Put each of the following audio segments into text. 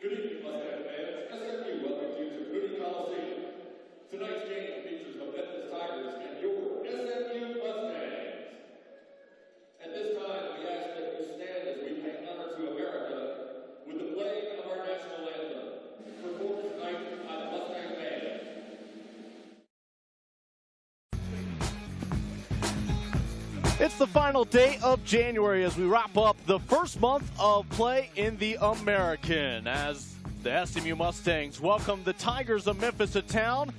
Good evening, Mustang fans. SMU welcomes you to Moody Coliseum. Tonight's game features the Memphis Tigers and your SMU Mustangs. At this time, we ask that you stand as we pay honor to America with the playing of our national anthem, performed tonight by the Mustang Band. It's the final day of January as we wrap up the first month of play in the American as the SMU Mustangs welcome the Tigers of Memphis to town.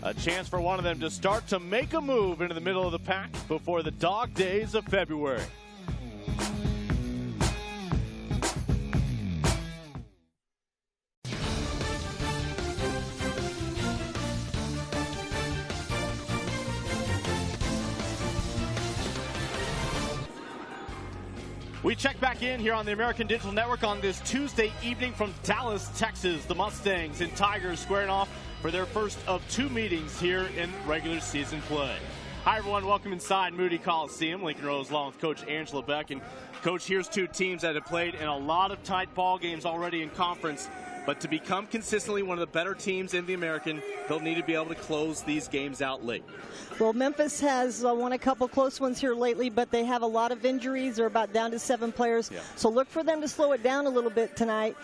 A chance for one of them to start to make a move into the middle of the pack before the dog days of February. We check back in here on the American Digital Network on this Tuesday evening from Dallas, Texas. The Mustangs and Tigers squaring off for their first of two meetings here in regular season play. Hi, everyone. Welcome inside Moody Coliseum. Lincoln Rose along with Coach Angela Beck. And, Coach, here's two teams that have played in a lot of tight ball games already in conference. But to become consistently one of the better teams in the American, they'll need to be able to close these games out late. Well, Memphis has won a couple close ones here lately, but they have a lot of injuries. They're about down to 7 players. Yeah. So look for them to slow it down a little bit tonight.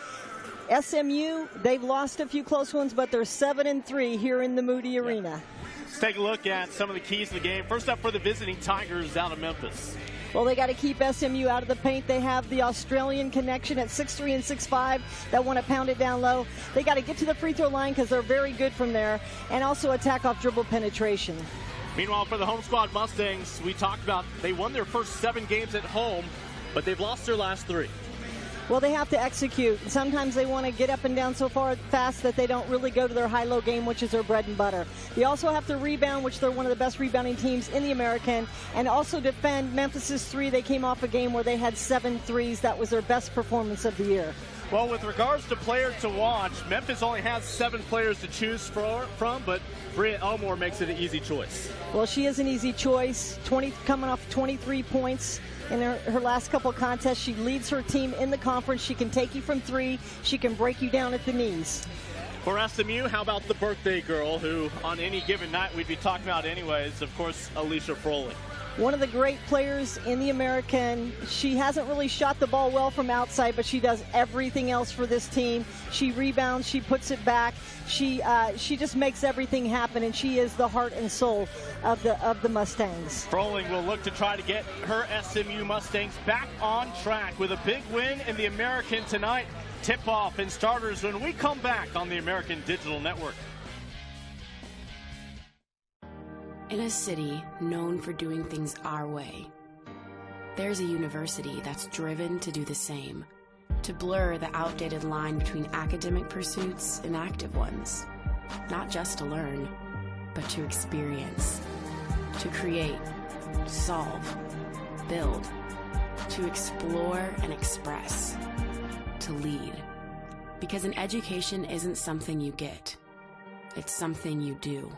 SMU, they've lost a few close ones, but they're 7-3 here in the Moody Arena. Let's take a look at some of the keys to the game. First up for the visiting Tigers out of Memphis. Well, they got to keep SMU out of the paint. They have the Australian connection at 6'3" and 6'5" that want to pound it down low. They got to get to the free throw line because they're very good from there, and also attack off dribble penetration. Meanwhile, for the home squad Mustangs, we talked about they won their first 7 games at home, but they've lost their last 3. Well, they have to execute. Sometimes they want to get up and down so far fast that they don't really go to their high-low game, which is their bread and butter. They also have to rebound, which they're one of the best rebounding teams in the American, and also defend Memphis's 3. They came off a game where they had 7 threes. That was their best performance of the year. Well, with regards to players to watch, Memphis only has 7 players to choose from, but Bria Elmore makes it an easy choice. Well, she is an easy choice, coming off 23 points. In her last couple of contests, she leads her team in the conference. She can take you from 3. She can break you down at the knees. For SMU, how about the birthday girl who, on any given night, we'd be talking about anyways, of course, Alicia Froling. One of the great players in the American. She hasn't really shot the ball well from outside, but she does everything else for this team. She rebounds, she puts it back. She just makes everything happen, and she is the heart and soul of the Mustangs. Froling will look to try to get her SMU Mustangs back on track with a big win in the American tonight. Tip-off and starters when we come back on the American Digital Network. In a city known for doing things our way, there's a university that's driven to do the same, to blur the outdated line between academic pursuits and active ones, not just to learn, but to experience, to create, solve, build, to explore and express, to lead. Because an education isn't something you get, it's something you do.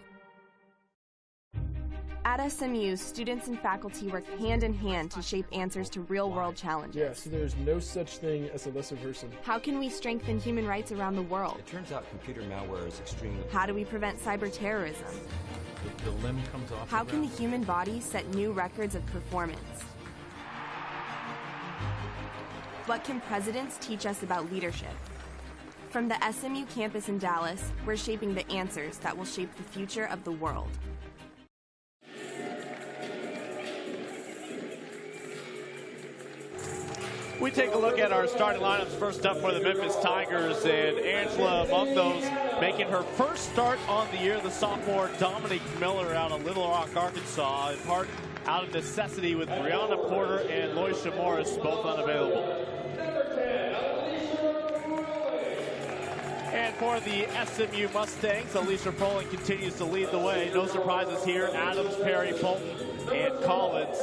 At SMU, students and faculty work hand in hand to shape answers to real-world challenges. Yes, there's no such thing as a lesser person. How can we strengthen human rights around the world? It turns out computer malware is extremely... How do we prevent cyber terrorism? The limb comes off. How can the human body set new records of performance? What can presidents teach us about leadership? From the SMU campus in Dallas, we're shaping the answers that will shape the future of the world. We take a look at our starting lineups. First up for the Memphis Tigers, and Angela among those making her first start on the year, the sophomore Dominique Miller out of Little Rock, Arkansas, in part out of necessity with Brianna Porter and Loisha Morris both unavailable. And for the SMU Mustangs, Alicia Froling continues to lead the way. No surprises here. Adams, Perry, Bolton, and Collins.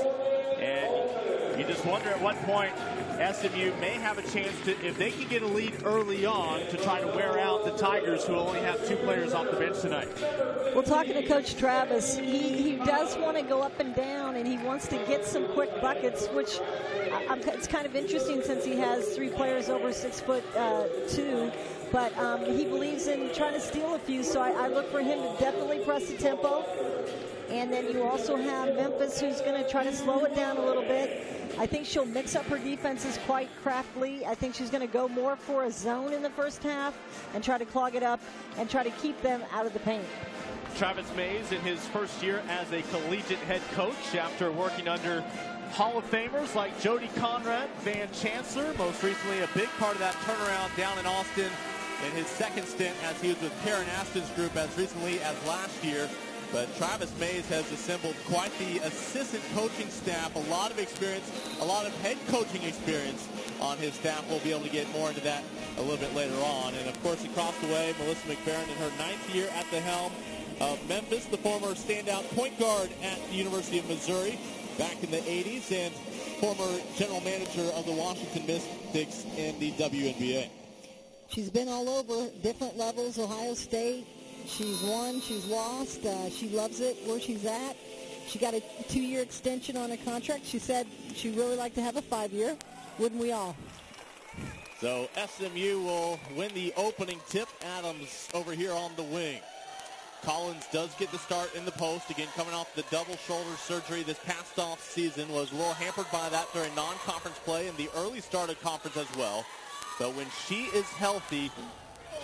And you just wonder at what point SMU may have a chance to, if they can get a lead early on, to try to wear out the Tigers, who only have 2 players off the bench tonight. Well, talking to Coach Travis, he does want to go up and down, and he wants to get some quick buckets, which it's kind of interesting since he has 3 players over 6'2". But he believes in trying to steal a few, so I look for him to definitely press the tempo. And then you also have Memphis, who's going to try to slow it down a little bit. I think she'll mix up her defenses quite craftily. I think she's going to go more for a zone in the first half and try to clog it up and try to keep them out of the paint. Travis Mays in his first year as a collegiate head coach after working under Hall of Famers like Jody Conrad, Van Chancellor, most recently a big part of that turnaround down in Austin in his second stint as he was with Karen Aston's group as recently as last year. But Travis Mays has assembled quite the assistant coaching staff, a lot of experience, a lot of head coaching experience on his staff. We'll be able to get more into that a little bit later on. And of course, across the way, Melissa McFerrin in her 9th year at the helm of Memphis, the former standout point guard at the University of Missouri back in the 80s and former general manager of the Washington Mystics in the WNBA. She's been all over, different levels, Ohio State. She's won, she's lost. She loves it where she's at. She got a 2-year extension on her contract. She said she'd really like to have a 5-year. Wouldn't we all? So SMU will win the opening tip. Adams over here on the wing. Collins does get the start in the post. Again, coming off the double shoulder surgery this past off season. Was a little hampered by that during non-conference play and the early start of conference as well. But when she is healthy,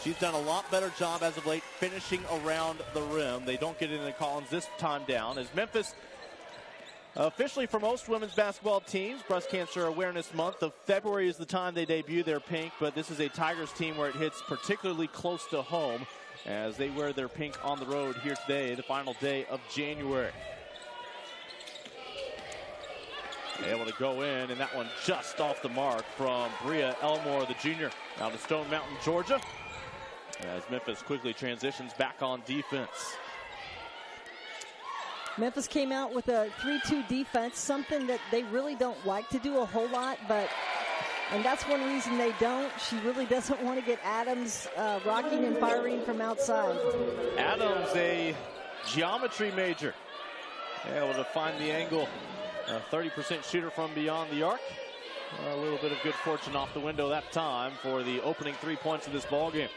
she's done a lot better job as of late finishing around the rim. They don't get into Collins this time down. As Memphis, officially for most women's basketball teams, Breast Cancer Awareness Month of February is the time they debut their pink. But this is a Tigers team where it hits particularly close to home as they wear their pink on the road here today, the final day of January. Able to go in, and that one just off the mark from Bria Elmore, the junior, out of Stone Mountain, Georgia. As Memphis quickly transitions back on defense. Memphis came out with a 3-2 defense, something that they really don't like to do a whole lot, and that's one reason they don't. She really doesn't want to get Adams rocking and firing from outside. Adams, a geometry major, able to find the angle. A 30% shooter from beyond the arc. A little bit of good fortune off the window that time for the opening 3 points of this ball game.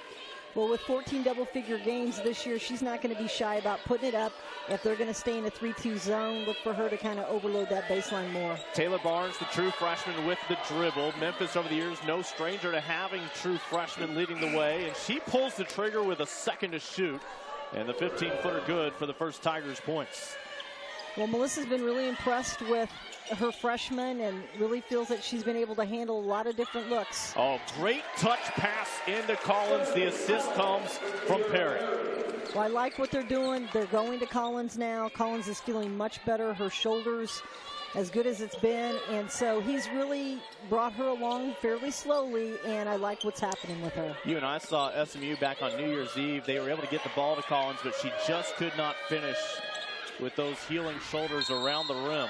Well, with 14 double-figure games this year, she's not going to be shy about putting it up. If they're going to stay in a 3-2 zone, look for her to kind of overload that baseline more. Taylor Barnes, the true freshman with the dribble. Memphis over the years, no stranger to having true freshmen leading the way. And she pulls the trigger with a second to shoot. And the 15-footer good for the first Tigers points. Well, Melissa's been really impressed with her freshman and really feels that she's been able to handle a lot of different looks. Oh, great touch pass into Collins. The assist comes from Perry. Well, I like what they're doing. They're going to Collins now. Collins is feeling much better. Her shoulders as good as it's been. And so he's really brought her along fairly slowly, and I like what's happening with her. You and I saw SMU back on New Year's Eve. They were able to get the ball to Collins, but she just could not finish with those healing shoulders around the rim.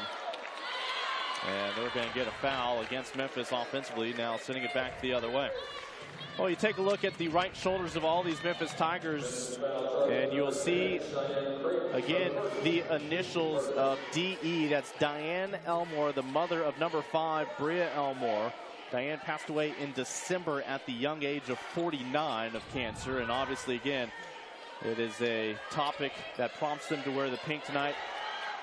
And they're going to get a foul against Memphis offensively, now sending it back the other way. Well, you take a look at the right shoulders of all these Memphis Tigers, and you'll see, again, the initials of DE. That's Diane Elmore, the mother of number 5, Bria Elmore. Diane passed away in December at the young age of 49 of cancer, and obviously, again, it is a topic that prompts them to wear the pink tonight.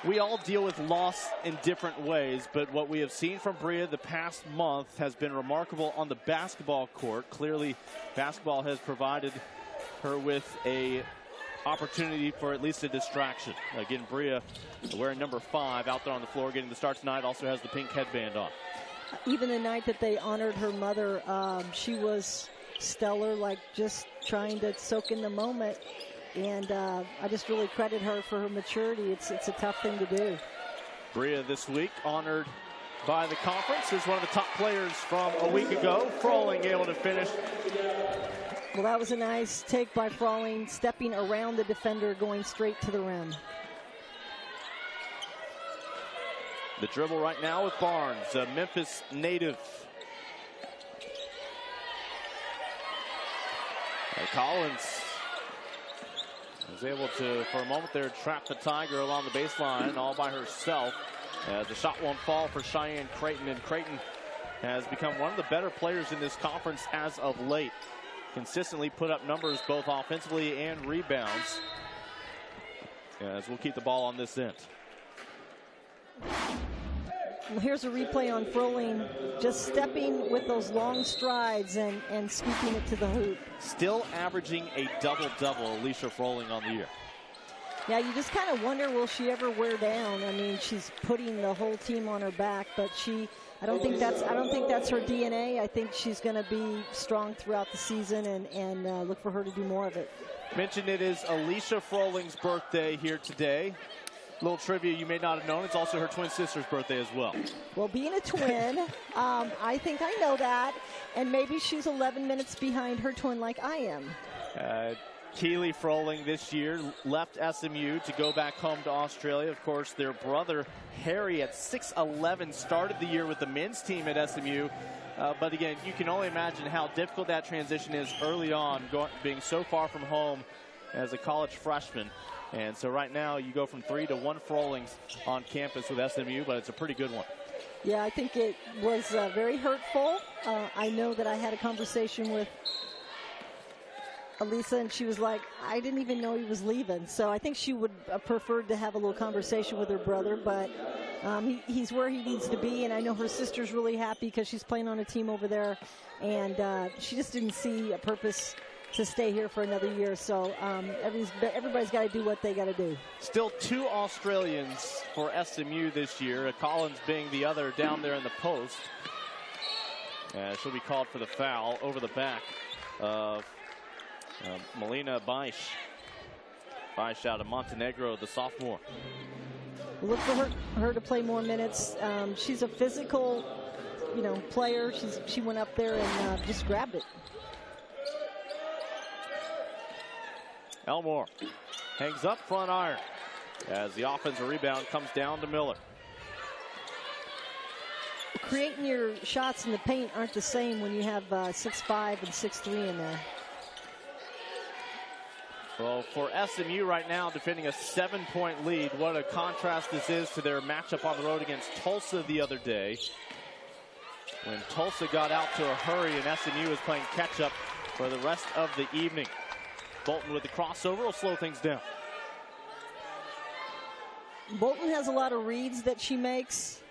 We all deal with loss in different ways, but what we have seen from Bria the past month has been remarkable on the basketball court. Clearly, basketball has provided her with a opportunity for at least a distraction. Again, Bria, wearing number 5 out there on the floor, getting the start tonight, also has the pink headband on. Even the night that they honored her mother, she was stellar, like just trying to soak in the moment. And I just really credit her for her maturity. It's a tough thing to do. Bria this week honored by the conference is one of the top players from a week ago. Froling able to finish. Well, that was a nice take by Froling, stepping around the defender, going straight to the rim. The dribble right now with Barnes, a Memphis native. And Collins was able to, for a moment there, trap the Tiger along the baseline all by herself. As the shot won't fall for Cheyenne Creighton, and Creighton has become one of the better players in this conference as of late. Consistently put up numbers both offensively and rebounds. As we'll keep the ball on this end. Well, here's a replay on Froling, just stepping with those long strides and scooping it to the hoop. Still averaging a double-double, Alicia Froling on the year. Yeah, you just kind of wonder, will she ever wear down? I mean, she's putting the whole team on her back, but I don't think that's her DNA. I think she's going to be strong throughout the season, and look for her to do more of it. Mentioned it is Alicia Froling's birthday here today. Little trivia you may not have known, it's also her twin sister's birthday as well. Well, being a twin, I think I know that, and maybe she's 11 minutes behind her twin like I am. Keely Froling this year left SMU to go back home to Australia. Of course, their brother Harry at 6'11" started the year with the men's team at SMU. But again, you can only imagine how difficult that transition is early on, being so far from home as a college freshman. And so right now you go from 3 to 1 Frolings on campus with SMU, but it's a pretty good one. Yeah, I think it was very hurtful. I know that I had a conversation with Elisa, and she was like, I didn't even know he was leaving. So I think she would have preferred to have a little conversation with her brother, but he's where he needs to be, and I know her sister's really happy because she's playing on a team over there, and she just didn't see a purpose to stay here for another year. So everybody's got to do what they got to do. Still 2 Australians for SMU this year, Collins being the other down there in the post. She'll be called for the foul over the back of Melina Baish. Baish out of Montenegro, the sophomore. Look for her to play more minutes. She's a physical, player. She went up there and just grabbed it. Elmore hangs up front iron as the offensive rebound comes down to Miller. Creating your shots in the paint aren't the same when you have 6'5" and 6'3" in there. Well, for SMU right now, defending a 7-point lead, what a contrast this is to their matchup on the road against Tulsa the other day, when Tulsa got out to a hurry and SMU is playing catch-up for the rest of the evening. Bolton with the crossover will slow things down. Bolton has a lot of reads that she makes,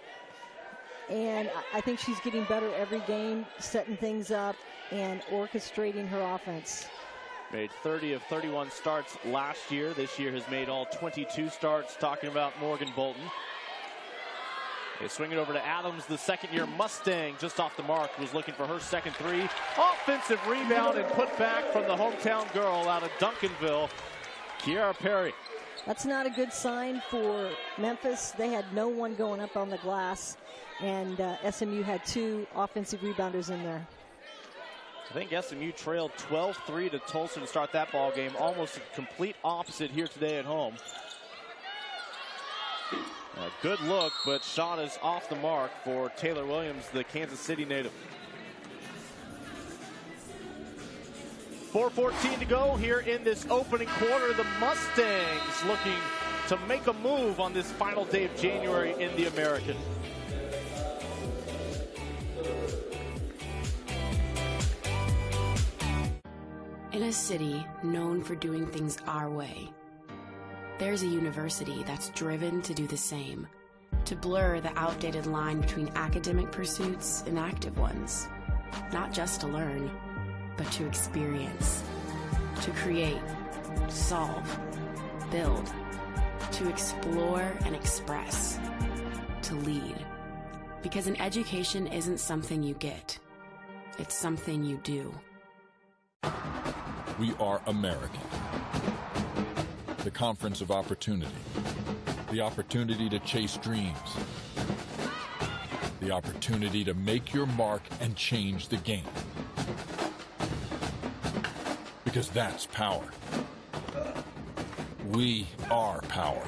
and I think she's getting better every game, setting things up and orchestrating her offense. Made 30 of 31 starts last year. This year has made all 22 starts. Talking about Morgan Bolton. They swing it over to Adams, the second-year Mustang, just off the mark, was looking for her second 3. Offensive rebound and put back from the hometown girl out of Duncanville, Kiara Perry. That's not a good sign for Memphis. They had no one going up on the glass, and SMU had 2 offensive rebounders in there. I think SMU trailed 12-3 to Tulsa to start that ball game. Almost a complete opposite here today at home. A good look, but shot is off the mark for Taylor Williams, the Kansas City native. 4:14 to go here in this opening quarter. The Mustangs looking to make a move on this final day of January in the American. In a city known for doing things our way, there's a university that's driven to do the same, to blur the outdated line between academic pursuits and active ones. Not just to learn, but to experience, to create, solve, build, to explore and express, to lead. Because an education isn't something you get, it's something you do. We are American. The conference of opportunity. The opportunity to chase dreams. The opportunity to make your mark and change the game. Because that's power. We are power.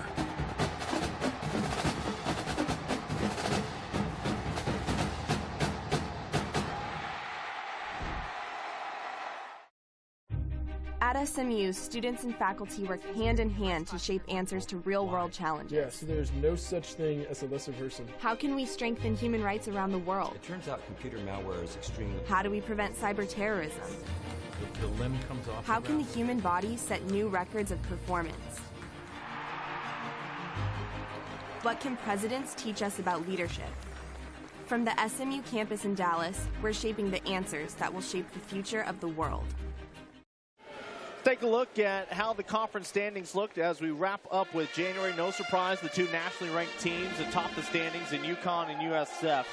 At SMU, students and faculty work hand in hand to shape answers to real-world challenges. Yeah, so there's no such thing as a lesser person. How can we strengthen human rights around the world? It turns out computer malware is extremely... How do we prevent cyber terrorism? The limb comes off. How can the human body set new records of performance? What can presidents teach us about leadership? From the SMU campus in Dallas, we're shaping the answers that will shape the future of the world. Take a look at how the conference standings looked as we wrap up with January. No surprise, the two nationally ranked teams atop the standings in UConn and USF.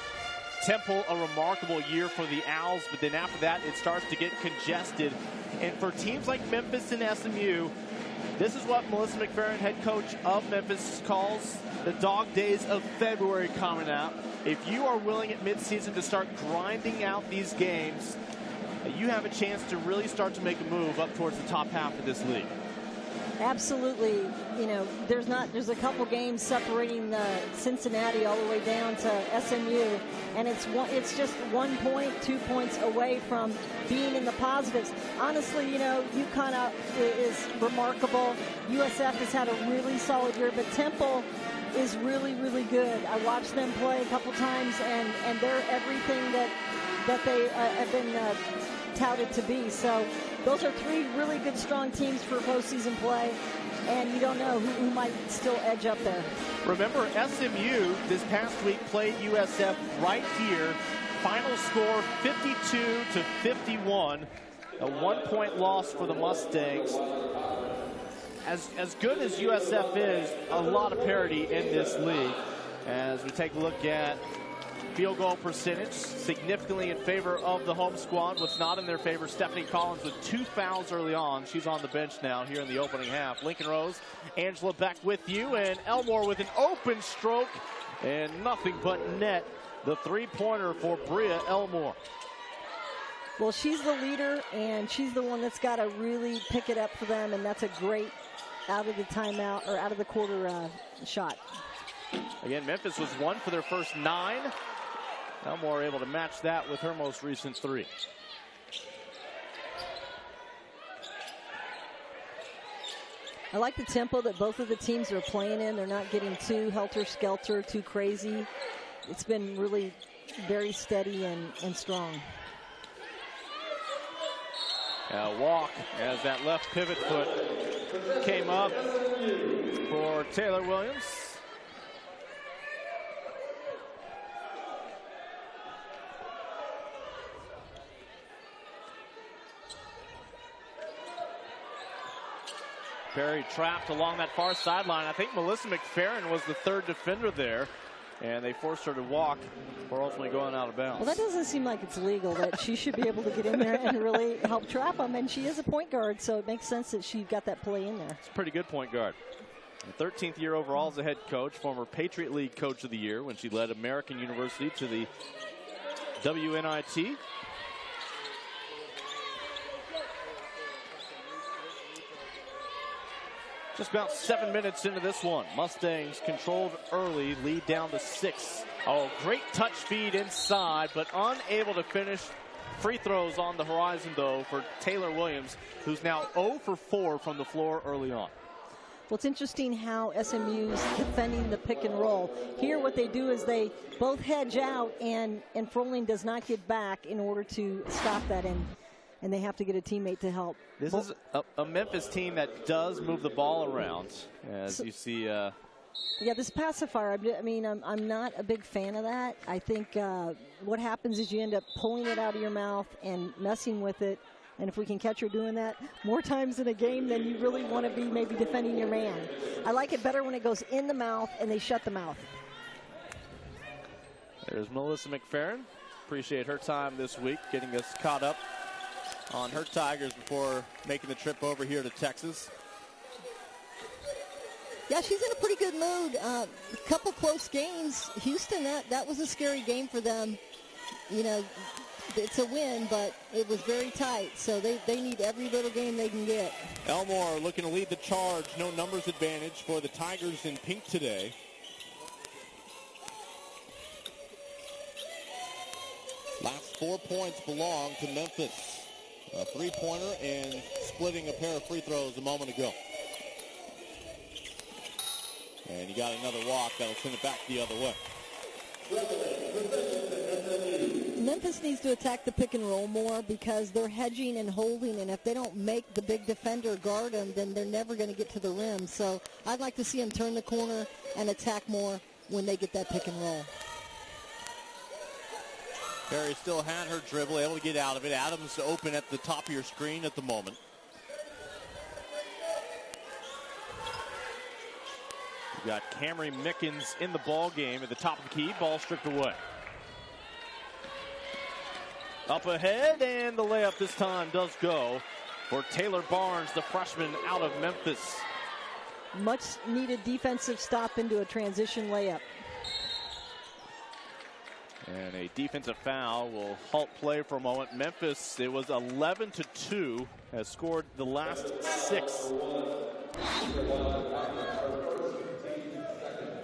Temple, a remarkable year for the Owls, but then after that, it starts to get congested. And for teams like Memphis and SMU, this is what Melissa McFerrin, head coach of Memphis, calls the dog days of February coming out. If you are willing at midseason to start grinding out these games, you have a chance to really start to make a move up towards the top half of this league. Absolutely. You know, there's a couple games separating the Cincinnati all the way down to SMU, and it's just 1 point, 2 points away from being in the positives. Honestly, you know, UConn is remarkable. USF has had a really solid year, but Temple is really, really good. I watched them play a couple times, and they're everything that they have been touted to be. So those are three really good, strong teams for postseason play, and you don't know who might still edge up there. Remember, SMU this past week played USF right here. Final score 52-51. A 1 point loss for the Mustangs. As good as USF is, a lot of parity in this league. As we take a look at field goal percentage, significantly in favor of the home squad. What's not in their favor, Stephanie Collins with 2 fouls early on. She's on the bench now here in the opening half. Lincoln Rose, Angela back with you, and Elmore with an open stroke and nothing but net. The three-pointer for Bria Elmore. Well, she's the leader, and she's the one that's got to really pick it up for them, and that's a great out of the timeout or out of the quarter shot. Again, Memphis was 1 for their first 9. Elmore able to match that with her most recent 3. I like the tempo that both of the teams are playing in. They're not getting too helter-skelter, too crazy. It's been really very steady and strong. Walk as that left pivot foot came up for Taylor Williams. Perry trapped along that far sideline. I think Melissa McFerrin was the third defender there, and they forced her to walk before ultimately going out of bounds. Well, that doesn't seem like it's legal, that she should be able to get in there and really help trap them, and she is a point guard, so it makes sense that she got that play in there. It's a pretty good point guard. 13th year overall as a head coach, former Patriot League Coach of the Year when she led American University to the WNIT. Just about 7 minutes into this one. Mustangs controlled early, lead down to 6. Oh, great touch feed inside, but unable to finish free throws on the horizon, though, for Taylor Williams, who's now 0 for 4 from the floor early on. Well, it's interesting how SMU's defending the pick and roll. Here what they do is they both hedge out, and Froling does not get back in order to stop that, and they have to get a teammate to help. This is a Memphis team that does move the ball around, as you see. Yeah, this pacifier, I mean, I'm not a big fan of that. I think what happens is you end up pulling it out of your mouth and messing with it. And if we can catch her doing that more times in a game, then you really want to be maybe defending your man. I like it better when it goes in the mouth and they shut the mouth. There's Melissa McFerrin. Appreciate her time this week, getting us caught up on her Tigers before making the trip over here to Texas. Yeah, she's in a pretty good mood. A couple close games. Houston, that was a scary game for them. You know, it's a win, but it was very tight. So they need every little game they can get. Elmore looking to lead the charge. No numbers advantage for the Tigers in pink today. Last 4 points belong to Memphis. A three-pointer and splitting a pair of free throws a moment ago. And you got another walk that'll send it back the other way. Memphis needs to attack the pick and roll more because they're hedging and holding, and if they don't make the big defender guard them, then they're never going to get to the rim. So I'd like to see them turn the corner and attack more when they get that pick and roll. Perry still had her dribble, able to get out of it. Adams open at the top of your screen at the moment. You've got Camry Mickens in the ball game at the top of the key. Ball stripped away. Up ahead, and the layup this time does go for Taylor Barnes, the freshman out of Memphis. Much needed defensive stop into a transition layup. And a defensive foul will halt play for a moment. Memphis, it was 11-2, has scored the last 6.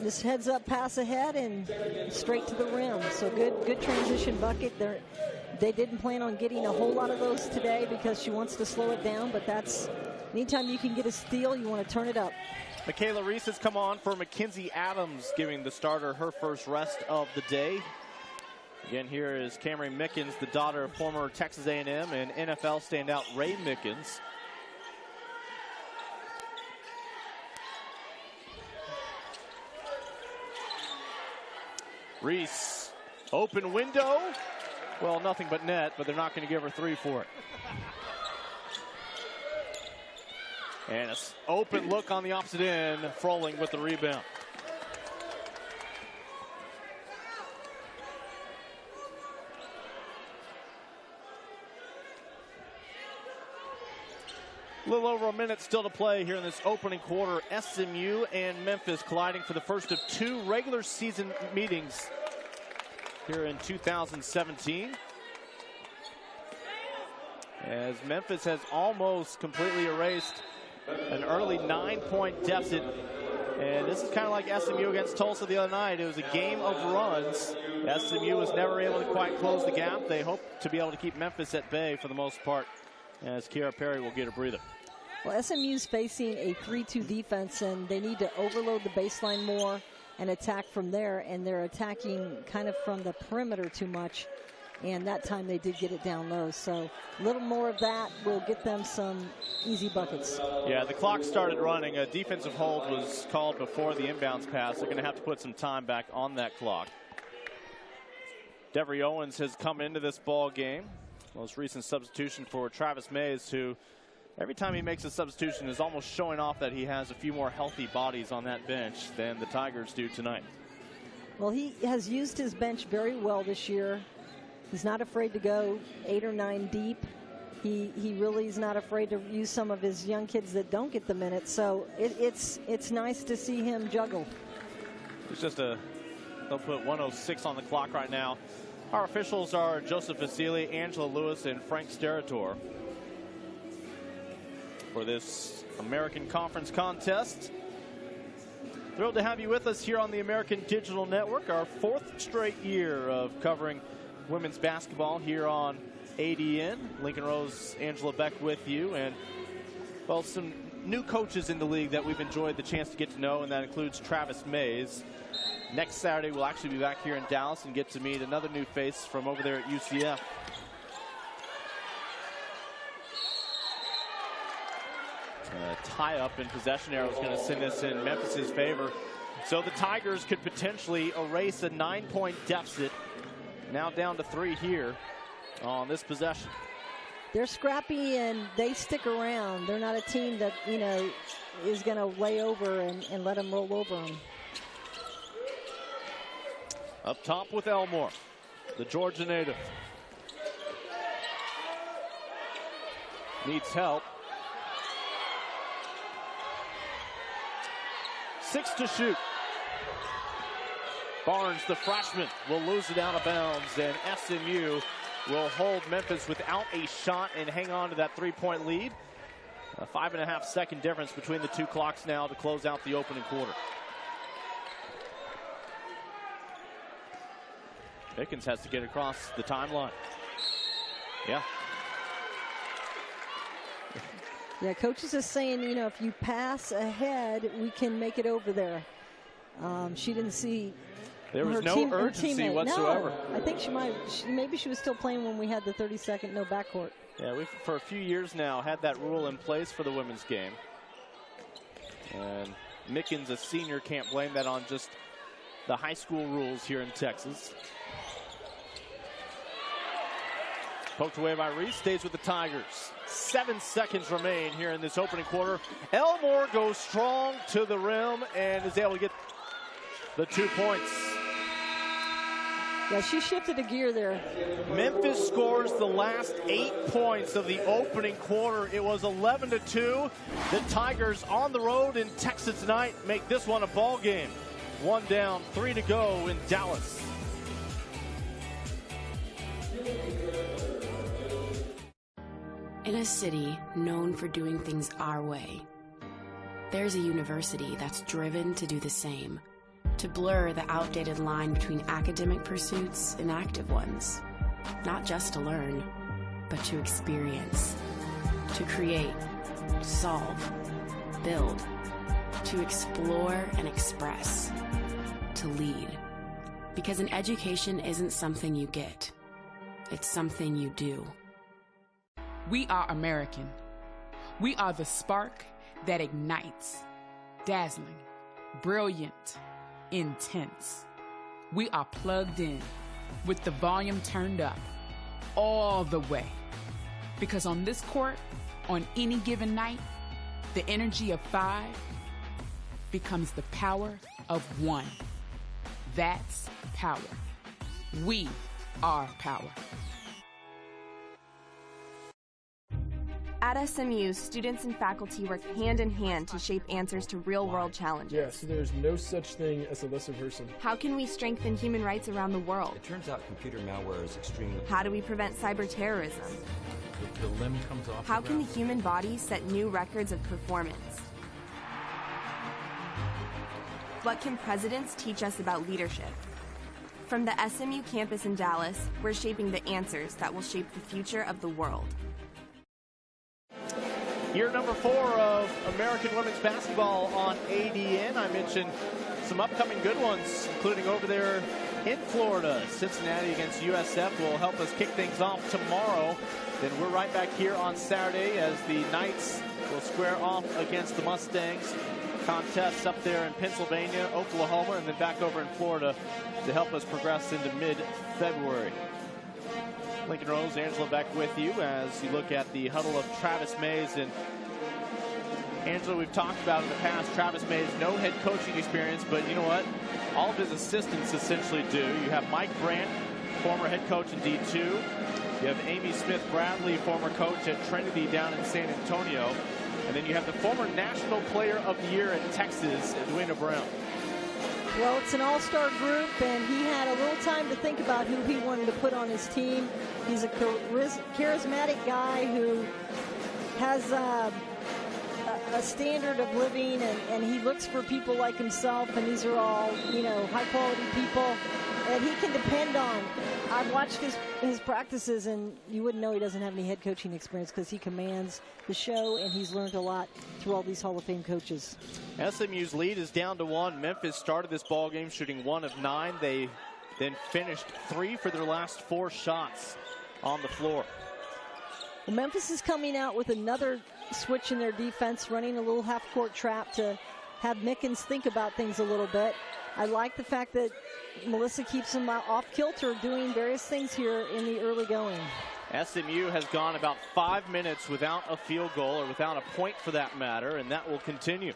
This heads up pass ahead and straight to the rim. So good transition bucket. They didn't plan on getting a whole lot of those today because she wants to slow it down, but that's anytime you can get a steal, you want to turn it up. Michaela Reese has come on for Mackenzie Adams, giving the starter her first rest of the day. Again, here is Camry Mickens, the daughter of former Texas A&M and NFL standout Ray Mickens. Reese, open window. Well, nothing but net, but they're not going to give her 3 for it. And an open look on the opposite end. Froling with the rebound. A little over a minute still to play here in this opening quarter. SMU and Memphis colliding for the first of 2 regular season meetings here in 2017. As Memphis has almost completely erased an early 9-point deficit. And this is kind of like SMU against Tulsa the other night. It was a game of runs. SMU was never able to quite close the gap. They hope to be able to keep Memphis at bay for the most part, as Kiara Perry will get a breather. Well, SMU's facing a 3-2 defense, and they need to overload the baseline more and attack from there, and they're attacking kind of from the perimeter too much, and that time they did get it down low. So a little more of that will get them some easy buckets. Yeah, the clock started running. A defensive hold was called before the inbounds pass. They're going to have to put some time back on that clock. Devery Owens has come into this ball game. Most recent substitution for Travis Mays, who every time he makes a substitution is almost showing off that he has a few more healthy bodies on that bench than the Tigers do tonight. Well, he has used his bench very well this year. He's not afraid to go 8 or 9 deep. He really is not afraid to use some of his young kids that don't get the minutes. So it's nice to see him juggle. It's just they'll put 1:06 on the clock right now. Our officials are Joseph Vasili, Angela Lewis, and Frank Sterator for this American Conference contest. Thrilled to have you with us here on the American Digital Network, our 4th straight year of covering women's basketball here on ADN. Lincoln Rose, Angela Beck with you. And, well, some new coaches in the league that we've enjoyed the chance to get to know, and that includes Travis Mays. Next Saturday, we'll actually be back here in Dallas and get to meet another new face from over there at UCF. Tie-up in possession arrow is going to send this in Memphis's favor. So the Tigers could potentially erase a 9-point deficit. Now down to 3 here on this possession. They're scrappy and they stick around. They're not a team that, you know, is going to lay over and let them roll over them. Up top with Elmore, the Georgia native. Needs help. 6 to shoot. Barnes, the freshman, will lose it out of bounds, and SMU will hold Memphis without a shot and hang on to that 3-point lead. A 5.5-second difference between the two clocks now to close out the opening quarter. Pickens has to get across the timeline. Yeah. Yeah, coaches is saying, you know, if you pass ahead, we can make it over there. She didn't see. There was no urgency whatsoever. No, I think maybe she was still playing when we had the 30-second no backcourt. Yeah, we've for a few years now had that rule in place for the women's game. And Mickens, a senior, can't blame that on just the high school rules here in Texas. Poked away by Reese, stays with the Tigers. 7 seconds remain here in this opening quarter. Elmore goes strong to the rim and is able to get the 2 points. Yeah, she shifted a gear there. Memphis scores the last 8 points of the opening quarter. It was 11-2. The Tigers on the road in Texas tonight make this one a ball game. 1 down, 3 to go in Dallas. In a city known for doing things our way, there's a university that's driven to do the same, to blur the outdated line between academic pursuits and active ones, not just to learn, but to experience, to create, solve, build, to explore and express, to lead. Because an education isn't something you get, it's something you do. We are American. We are the spark that ignites, dazzling, brilliant, intense. We are plugged in with the volume turned up all the way. Because on this court, on any given night, the energy of 5 becomes the power of 1. That's power. We are power. At SMU, students and faculty work hand in hand to shape answers to real-world challenges. Yes, there's no such thing as a lesser person. How can we strengthen human rights around the world? It turns out computer malware is extremely... How do we prevent cyber terrorism? The limb comes off. How can the human body set new records of performance? What can presidents teach us about leadership? From the SMU campus in Dallas, we're shaping the answers that will shape the future of the world. Year number 4 of American women's basketball on ADN. I mentioned some upcoming good ones, including over there in Florida. Cincinnati against USF will help us kick things off tomorrow. Then we're right back here on Saturday as the Knights will square off against the Mustangs. Contests up there in Pennsylvania, Oklahoma, and then back over in Florida to help us progress into mid-February. Lincoln Rose, Angela Beck with you as you look at the huddle of Travis Mays. And Angela, we've talked about in the past, Travis Mays, no head coaching experience, but you know what? All of his assistants essentially do. You have Mike Brandt, former head coach in D2. You have Amy Smith-Bradley, former coach at Trinity down in San Antonio. And then you have the former National Player of the Year in Texas, Edwina Brown. Well, it's an all-star group, and he had a little time to think about who he wanted to put on his team. He's a charismatic guy who has a standard of living, and he looks for people like himself, and these are all, you know, high-quality people that he can depend on. I've watched his practices, and you wouldn't know he doesn't have any head coaching experience because he commands the show, and he's learned a lot through all these Hall of Fame coaches. SMU's lead is down to 1. Memphis started this ball game shooting 1 of 9. They then finished 3 for their last 4 shots on the floor. Well, Memphis is coming out with another switch in their defense, running a little half-court trap to have Mickens think about things a little bit. I like the fact that Melissa keeps him off kilter, doing various things here in the early going. SMU has gone about 5 minutes without a field goal, or without a point for that matter, and that will continue.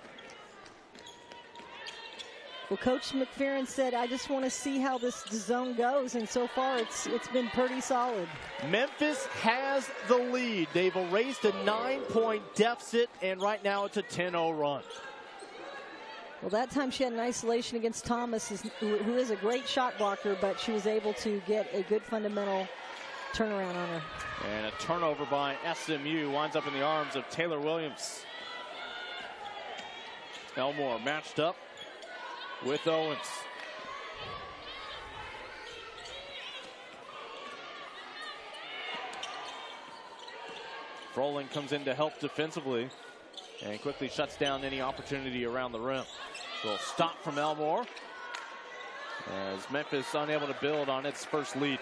Well, Coach McFerrin said, I just want to see how this zone goes, and so far it's been pretty solid. Memphis has the lead. They've erased a 9-point deficit, and right now it's a 10-0 run. Well, that time she had an isolation against Thomas, who is a great shot blocker, but she was able to get a good fundamental turnaround on her. And a turnover by SMU winds up in the arms of Taylor Williams. Elmore matched up with Owens. Froling comes in to help defensively and quickly shuts down any opportunity around the rim. So a stop from Elmore as Memphis unable to build on its first lead.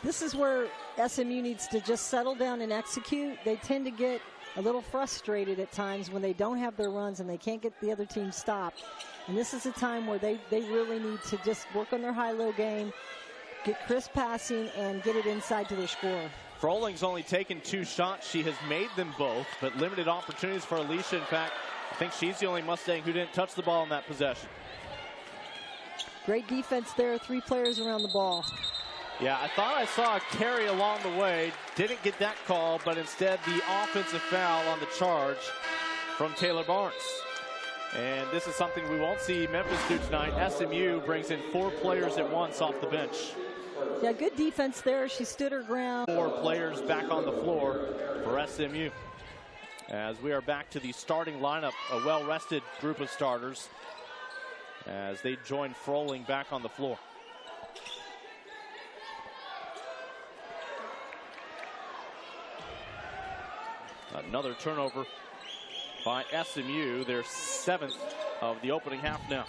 This is where SMU needs to just settle down and execute. They tend to get a little frustrated at times when they don't have their runs and they can't get the other team stopped. And this is a time where they really need to just work on their high-low game, get crisp passing, and get it inside to their scorer. Froling's only taken 2 shots. She has made them both, but limited opportunities for Alicia. In fact, I think she's the only Mustang who didn't touch the ball in that possession. Great defense there, 3 players around the ball. Yeah, I thought I saw a carry along the way. Didn't get that call, but instead the offensive foul on the charge from Taylor Barnes. And this is something we won't see Memphis do tonight. SMU brings in 4 players at once off the bench. Yeah, good defense there. She stood her ground. 4 players back on the floor for SMU. As we are back to the starting lineup, a well-rested group of starters as they join Froling back on the floor. Another turnover by SMU, their 7th of the opening half now.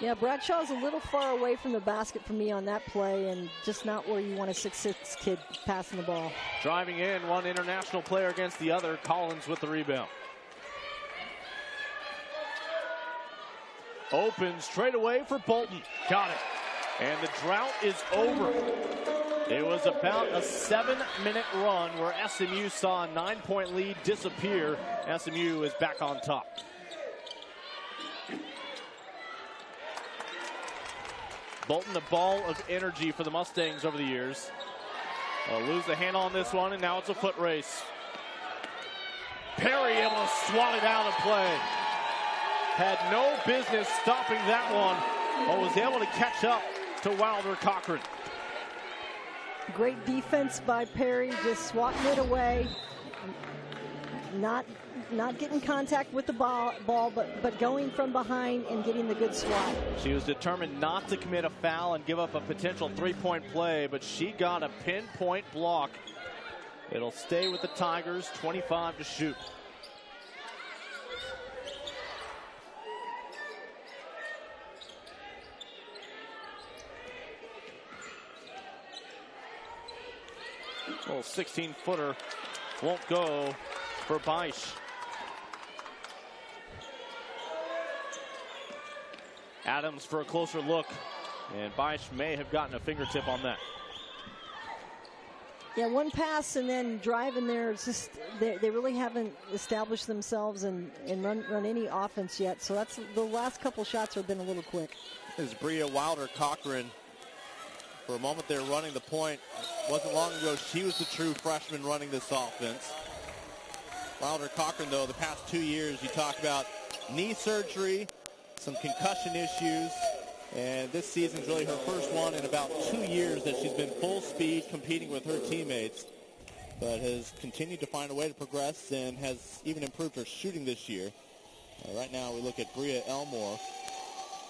Yeah, Bradshaw's a little far away from the basket for me on that play, and just not where you want a 6'6" kid passing the ball. Driving in, one international player against the other. Collins with the rebound. Open straight away for Bolton. Got it. And the drought is over. It was about a 7-minute run where SMU saw a 9-point lead disappear. SMU is back on top. Bolton, a ball of energy for the Mustangs over the years. They'll lose the handle on this one, and now it's a foot race. Perry able to swat it out of play. Had no business stopping that one, but was able to catch up to Wilder Cochran. Great defense by Perry, just swatting it away. Not getting contact with the ball, but going from behind and getting the good swat. She was determined not to commit a foul and give up a potential 3-point play, but she got a pinpoint block. It'll stay with the Tigers, 25 to shoot. Little 16-footer won't go for Beisch. Adams for a closer look, and Beisch may have gotten a fingertip on that. Yeah, one pass and then driving there. It's just they really haven't established themselves and run any offense yet. So that's the last couple shots have been a little quick. This is Bria Wilder Cochran. For a moment there running the point. Wasn't long ago she was the true freshman running this offense. Wilder Cochran, though, the past 2 years, you talk about knee surgery, some concussion issues, and this season's really her first one in about 2 years that she's been full speed competing with her teammates, but has continued to find a way to progress and has even improved her shooting this year. Right now we look at Bria Elmore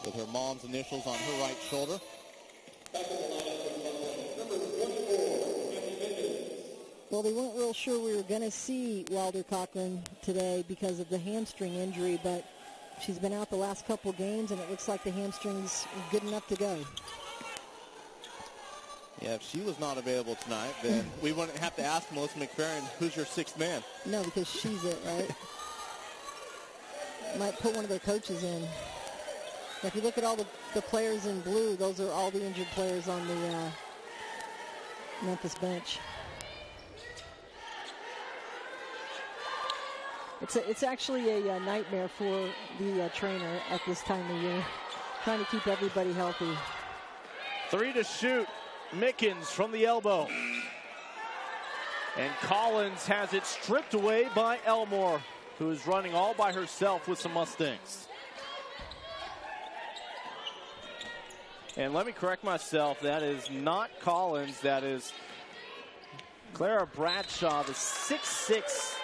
with her mom's initials on her right shoulder. Well, they weren't real sure we were going to see Wilder Cochran today because of the hamstring injury, but she's been out the last couple games, and it looks like the hamstring's good enough to go. Yeah, if she was not available tonight, then we wouldn't have to ask Melissa McFerrin, who's your sixth man? No, because she's it, right? Might put one of their coaches in. If you look at all the players in blue, those are all the injured players on the Memphis bench. It's actually a nightmare for the trainer at this time of year, trying to keep everybody healthy. 3 to shoot. Mickens from the elbow. And Collins has it stripped away by Elmore, who is running all by herself with some Mustangs. And let me correct myself, that is not Collins, that is Clara Bradshaw, the 6'6"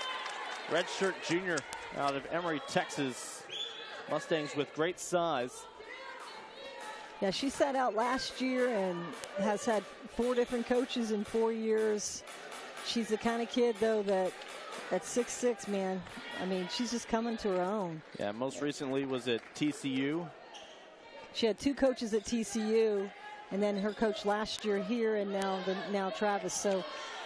redshirt junior out of Emory, Texas. Mustangs with great size. Yeah, she sat out last year and has had 4 different coaches in 4 years. She's the kind of kid, though, that at 6'6", man, I mean, she's just coming to her own. Yeah, most recently was at TCU. She had 2 coaches at TCU, and then her coach last year here, and now Travis. So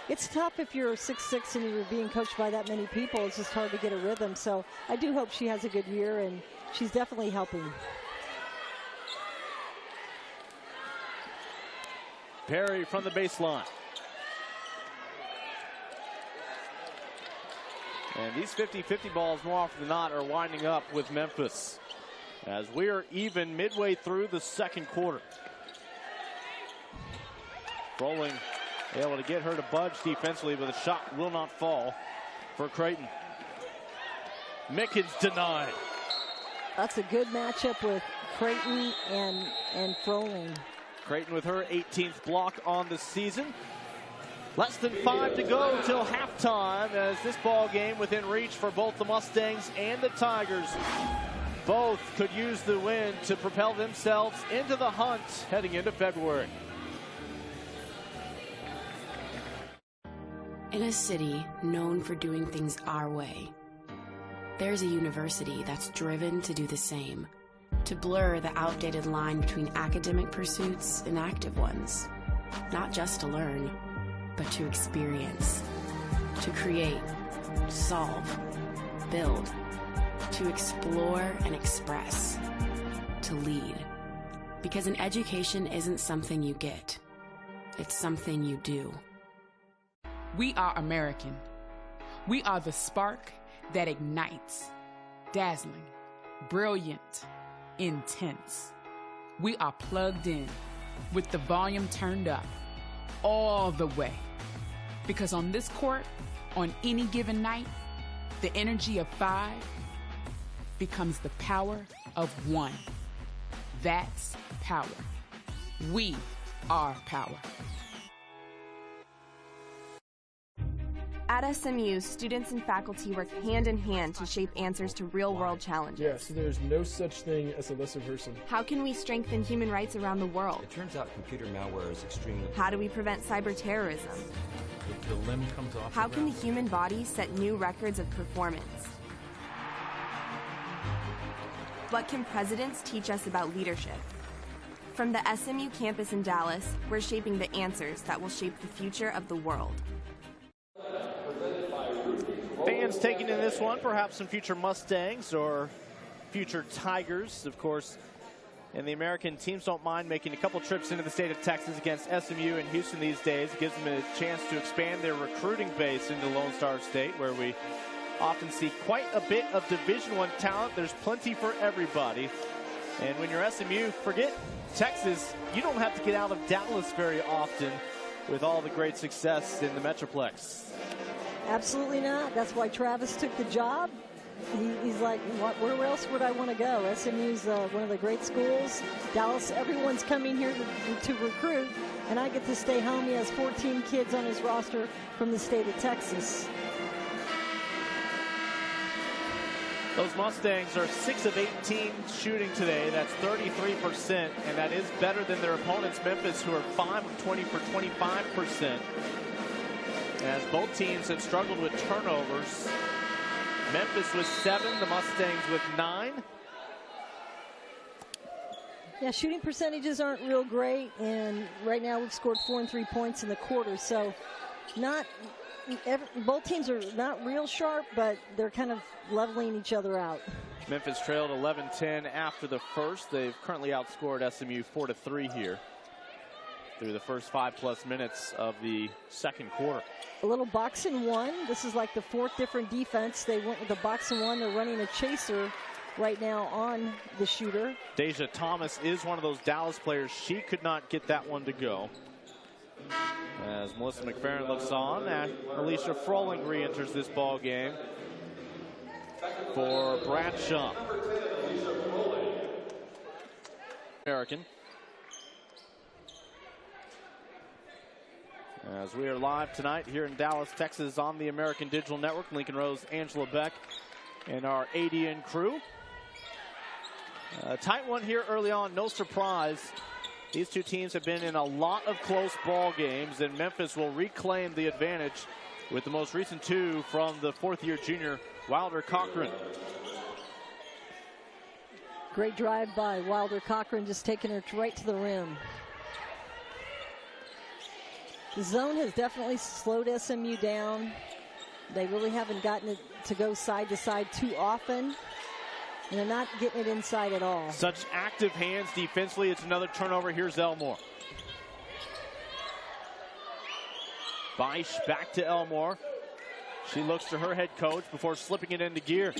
it's tough if you're 6'6" and you're being coached by that many people. It's just hard to get a rhythm. So I do hope she has a good year, and she's definitely helping. Perry from the baseline. And these 50-50 balls, more often than not, are winding up with Memphis, as we are even midway through the second quarter. Rolling, able to get her to budge defensively, but the shot will not fall for Creighton. Mickens denied. That's a good matchup with Creighton and Froling. Creighton with her 18th block on the season. Less than 5 to go till halftime, as this ball game within reach for both the Mustangs and the Tigers. Both could use the win to propel themselves into the hunt heading into February. In a city known for doing things our way, there's a university that's driven to do the same, to blur the outdated line between academic pursuits and active ones. Not just to learn, but to experience, to create, solve, build, to explore and express, to lead. Because an education isn't something you get, it's something you do. We are American. We are the spark that ignites, dazzling, brilliant, intense. We are plugged in with the volume turned up all the way. Because on this court, on any given night, the energy of 5 becomes the power of 1. That's power. We are power. At SMU, students and faculty work hand in hand to shape answers to real-world challenges. Yes, there's no such thing as a lesser person. How can we strengthen human rights around the world? It turns out computer malware is extremely... How do we prevent cyber terrorism? The limb comes off. How can the human body set new records of performance? What can presidents teach us about leadership? From the SMU campus in Dallas, we're shaping the answers that will shape the future of the world. Fans taking in this one, perhaps some future Mustangs or future Tigers, of course. And the American teams don't mind making a couple trips into the state of Texas against SMU and Houston these days. It gives them a chance to expand their recruiting base into Lone Star State, where we often see quite a bit of Division I talent. There's plenty for everybody. And when you're SMU, forget Texas. You don't have to get out of Dallas very often with all the great success in the Metroplex. Absolutely not. That's why Travis took the job. He's like, where else would I want to go? SMU's one of the great schools. Dallas, everyone's coming here to recruit, and I get to stay home. He has 14 kids on his roster from the state of Texas. Those Mustangs are 6 of 18 shooting today. That's 33%, and that is better than their opponents, Memphis, who are 5 of 20 for 25%. As both teams have struggled with turnovers. Memphis with 7, the Mustangs with 9. Yeah, shooting percentages aren't real great, and right now we've scored 4 and 3 points in the quarter, so both teams are not real sharp, but they're kind of leveling each other out. Memphis trailed 11-10 after the first. They've currently outscored SMU 4-3 here through the first 5+ minutes of the second quarter. A little box and one. This is like the 4th different defense. They went with the box and one. They're running a chaser right now on the shooter. Deja Thomas is one of those Dallas players. She could not get that one to go. As Melissa McFerrin looks on, Alicia Froling re-enters this ball game for Bradshaw. American. As we are live tonight here in Dallas, Texas on the American Digital Network. Lincoln Rose, Angela Beck, and our ADN crew. A tight one here early on, no surprise. These two teams have been in a lot of close ball games, and Memphis will reclaim the advantage with the most recent 2 from the 4th-year junior Wilder Cochran. Great drive by Wilder Cochran, just taking her right to the rim. The zone has definitely slowed SMU down. They really haven't gotten it to go side to side too often. And they're not getting it inside at all. Such active hands defensively. It's another turnover. Here's Elmore. Beisch back to Elmore. She looks to her head coach before slipping it into gear.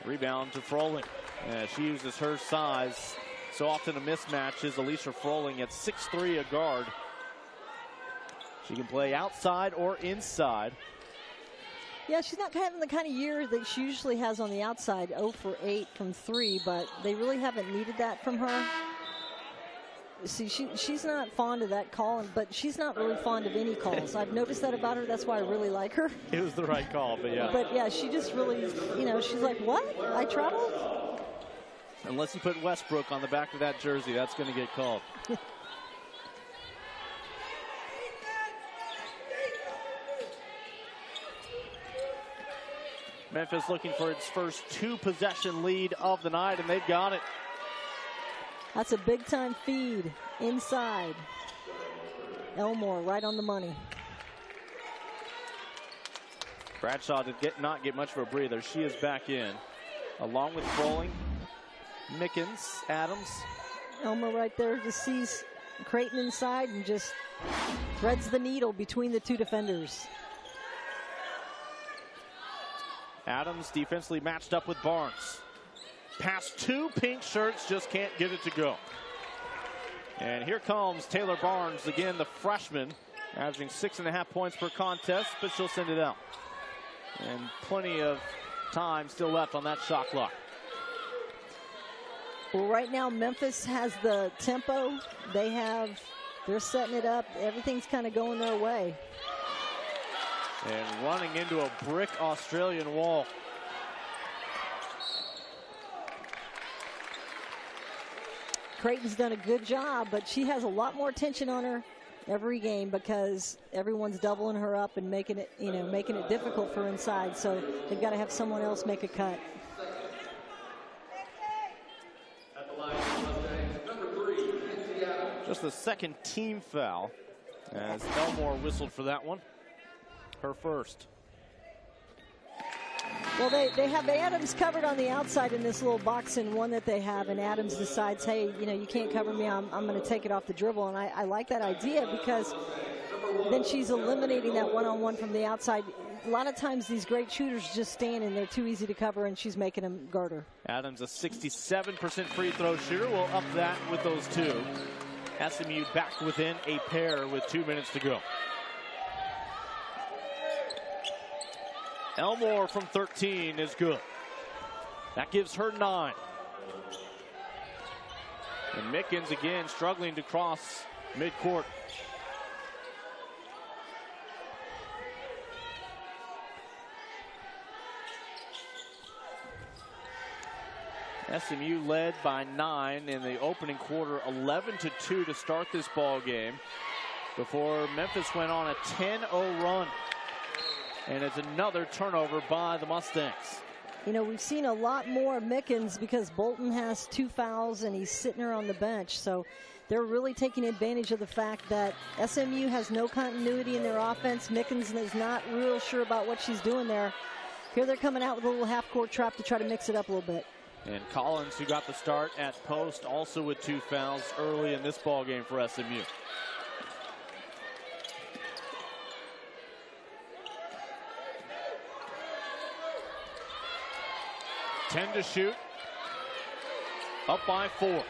Rebound to Froling. She uses her size. So often a mismatch is Alicia Froling at 6'3", a guard. She can play outside or inside. Yeah, she's not having the kind of year that she usually has on the outside, 0 for 8 from 3, but they really haven't needed that from her. See, she's not fond of that call, but she's not really fond of any calls. I've noticed that about her. That's why I really like her. It was the right call, but yeah. But yeah, she just really, she's like, what? I traveled? Unless you put Westbrook on the back of that jersey, that's going to get called. Memphis looking for its first 2-possession lead of the night, and they've got it. That's a big-time feed inside. Elmore right on the money. Bradshaw did not get much of a breather. She is back in, along with Froling, Mickens, Adams. Elmore right there just sees Creighton inside and just threads the needle between the 2 defenders. Adams defensively matched up with Barnes. Past 2 pink shirts, just can't get it to go. And here comes Taylor Barnes, again the freshman, averaging 6.5 points per contest, but she'll send it out. And plenty of time still left on that shot clock. Well, right now Memphis has the tempo. They're setting it up. Everything's kind of going their way. And running into a brick Australian wall. Creighton's done a good job, but she has a lot more tension on her every game because everyone's doubling her up and making it difficult for inside. So they've got to have someone else make a cut. Just the second team foul as Elmore whistled for that one. Her first. Well, they have Adams covered on the outside in this little box and one that they have, and Adams decides, hey, you can't cover me. I'm going to take it off the dribble, and I like that idea because then she's eliminating that one-on-one from the outside. A lot of times these great shooters just stand and they're too easy to cover, and she's making them guard her. Adams, a 67% free throw shooter. We'll up that with those 2. SMU back within a pair with 2 minutes to go. Elmore from 13 is good. That gives her 9. And Mickens again struggling to cross midcourt. SMU led by 9 in the opening quarter, 11-2 to start this ball game, before Memphis went on a 10-0 run. And it's another turnover by the Mustangs. You know, we've seen a lot more of Mickens because Bolton has 2 fouls and he's sitting there on the bench. So they're really taking advantage of the fact that SMU has no continuity in their offense. Mickens is not real sure about what she's doing there. Here they're coming out with a little half-court trap to try to mix it up a little bit. And Collins, who got the start at post, also with 2 fouls early in this ball game for SMU. Ten to shoot. Up by 4.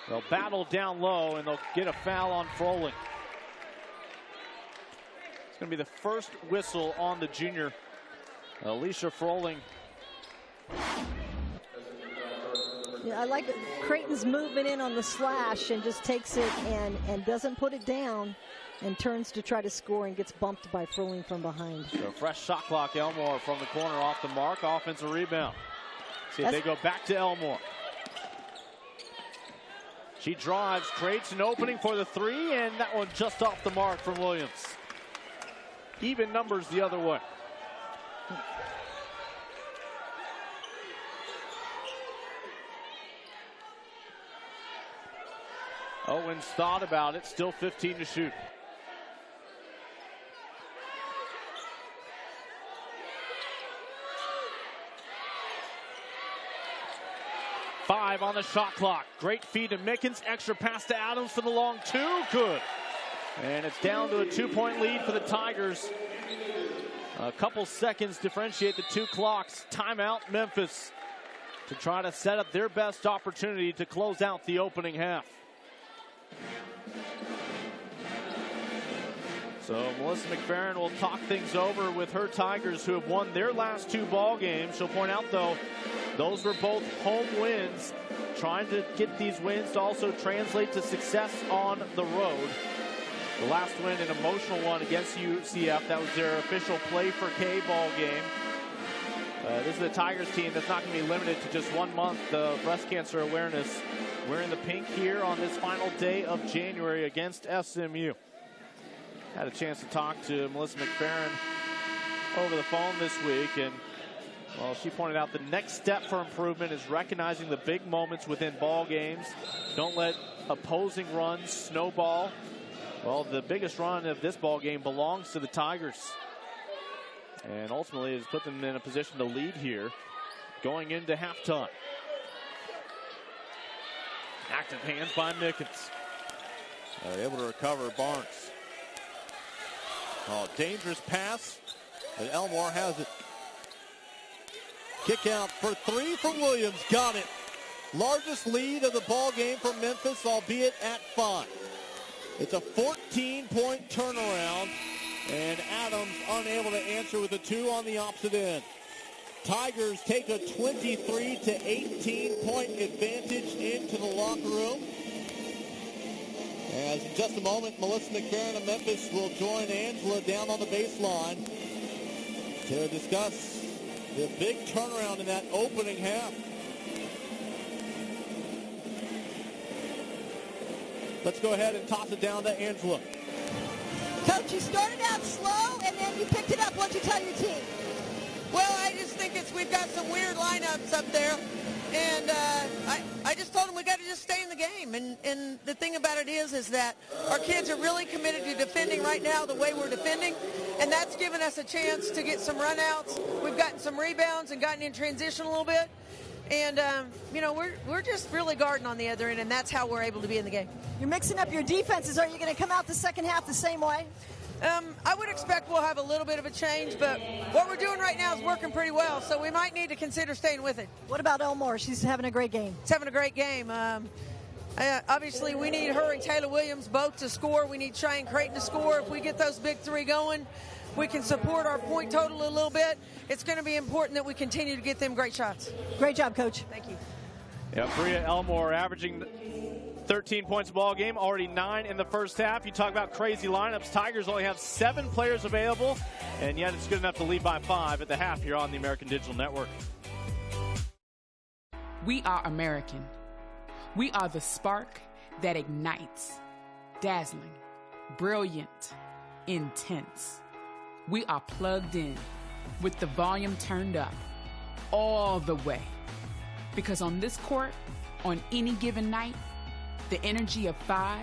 They'll battle down low, and they'll get a foul on Froling. It's going to be the first whistle on the junior, Alicia Froling. Yeah, I like it. Creighton's moving in on the slash and just takes it and doesn't put it down and turns to try to score and gets bumped by Froling from behind. So fresh shot clock. Elmore from the corner off the mark. Offensive rebound. See if they go back to Elmore. She drives, creates an opening for the 3, and that one just off the mark from Williams. Even numbers the other way. Owens thought about it, still 15 to shoot. Five on the shot clock. Great feed to Mickens. Extra pass to Adams for the long 2. Good. And it's down to a 2-point lead for the Tigers. A couple seconds differentiate the 2 clocks. Timeout Memphis to try to set up their best opportunity to close out the opening half. So Melissa McFerrin will talk things over with her Tigers, who have won their last 2 ball games. She'll point out, though, those were both home wins, trying to get these wins to also translate to success on the road. The last win, an emotional one against UCF. That was their official Play for K ball game. This is the Tigers team that's not going to be limited to just 1 month of breast cancer awareness. Wearing the pink here on this final day of January against SMU. Had a chance to talk to Melissa McFerrin over the phone this week, and well, she pointed out the next step for improvement is recognizing the big moments within ball games. Don't let opposing runs snowball. Well, the biggest run of this ball game belongs to the Tigers, and ultimately has put them in a position to lead here going into halftime. Active hands by Mickens. They're able to recover. Barnes. Oh, dangerous pass, and Elmore has it. Kick out for 3 from Williams. Got it. Largest lead of the ball game for Memphis, albeit at 5. It's a 14-point turnaround, and Adams unable to answer with a 2 on the opposite end. Tigers take a 23-18-point advantage into the locker room. As in just a moment, Melissa McFerrin of Memphis will join Angela down on the baseline to discuss the big turnaround in that opening half. Let's go ahead and toss it down to Angela. Coach, you started out slow and then you picked it up. What'd you tell your team? Well, I just think we've got some weird lineups up there. And I just told them we got to just stay in the game. And the thing about it is that our kids are really committed to defending right now the way we're defending. And that's given us a chance to get some runouts. We've gotten some rebounds and gotten in transition a little bit. And, you know, we're just really guarding on the other end, and that's how we're able to be in the game. You're mixing up your defenses. Are you going to come out the second half the same way? I would expect we'll have a little bit of a change, but what we're doing right now is working pretty well, so we might need to consider staying with it. What about Elmore? She's having a great game. She's having a great game. Obviously, we need her and Taylor Williams both to score. We need Cheyenne Creighton to score. If we get those big 3 going, we can support our point total a little bit. It's going to be important that we continue to get them great shots. Great job, Coach. Thank you. Yeah, Bria Elmore averaging 13 points a ball game, already 9 in the first half. You talk about crazy lineups. Tigers only have 7 players available, and yet it's good enough to lead by 5 at the half here on the American Digital Network. We are American. We are the spark that ignites, dazzling, brilliant, intense. We are plugged in with the volume turned up all the way. Because on this court, on any given night, the energy of 5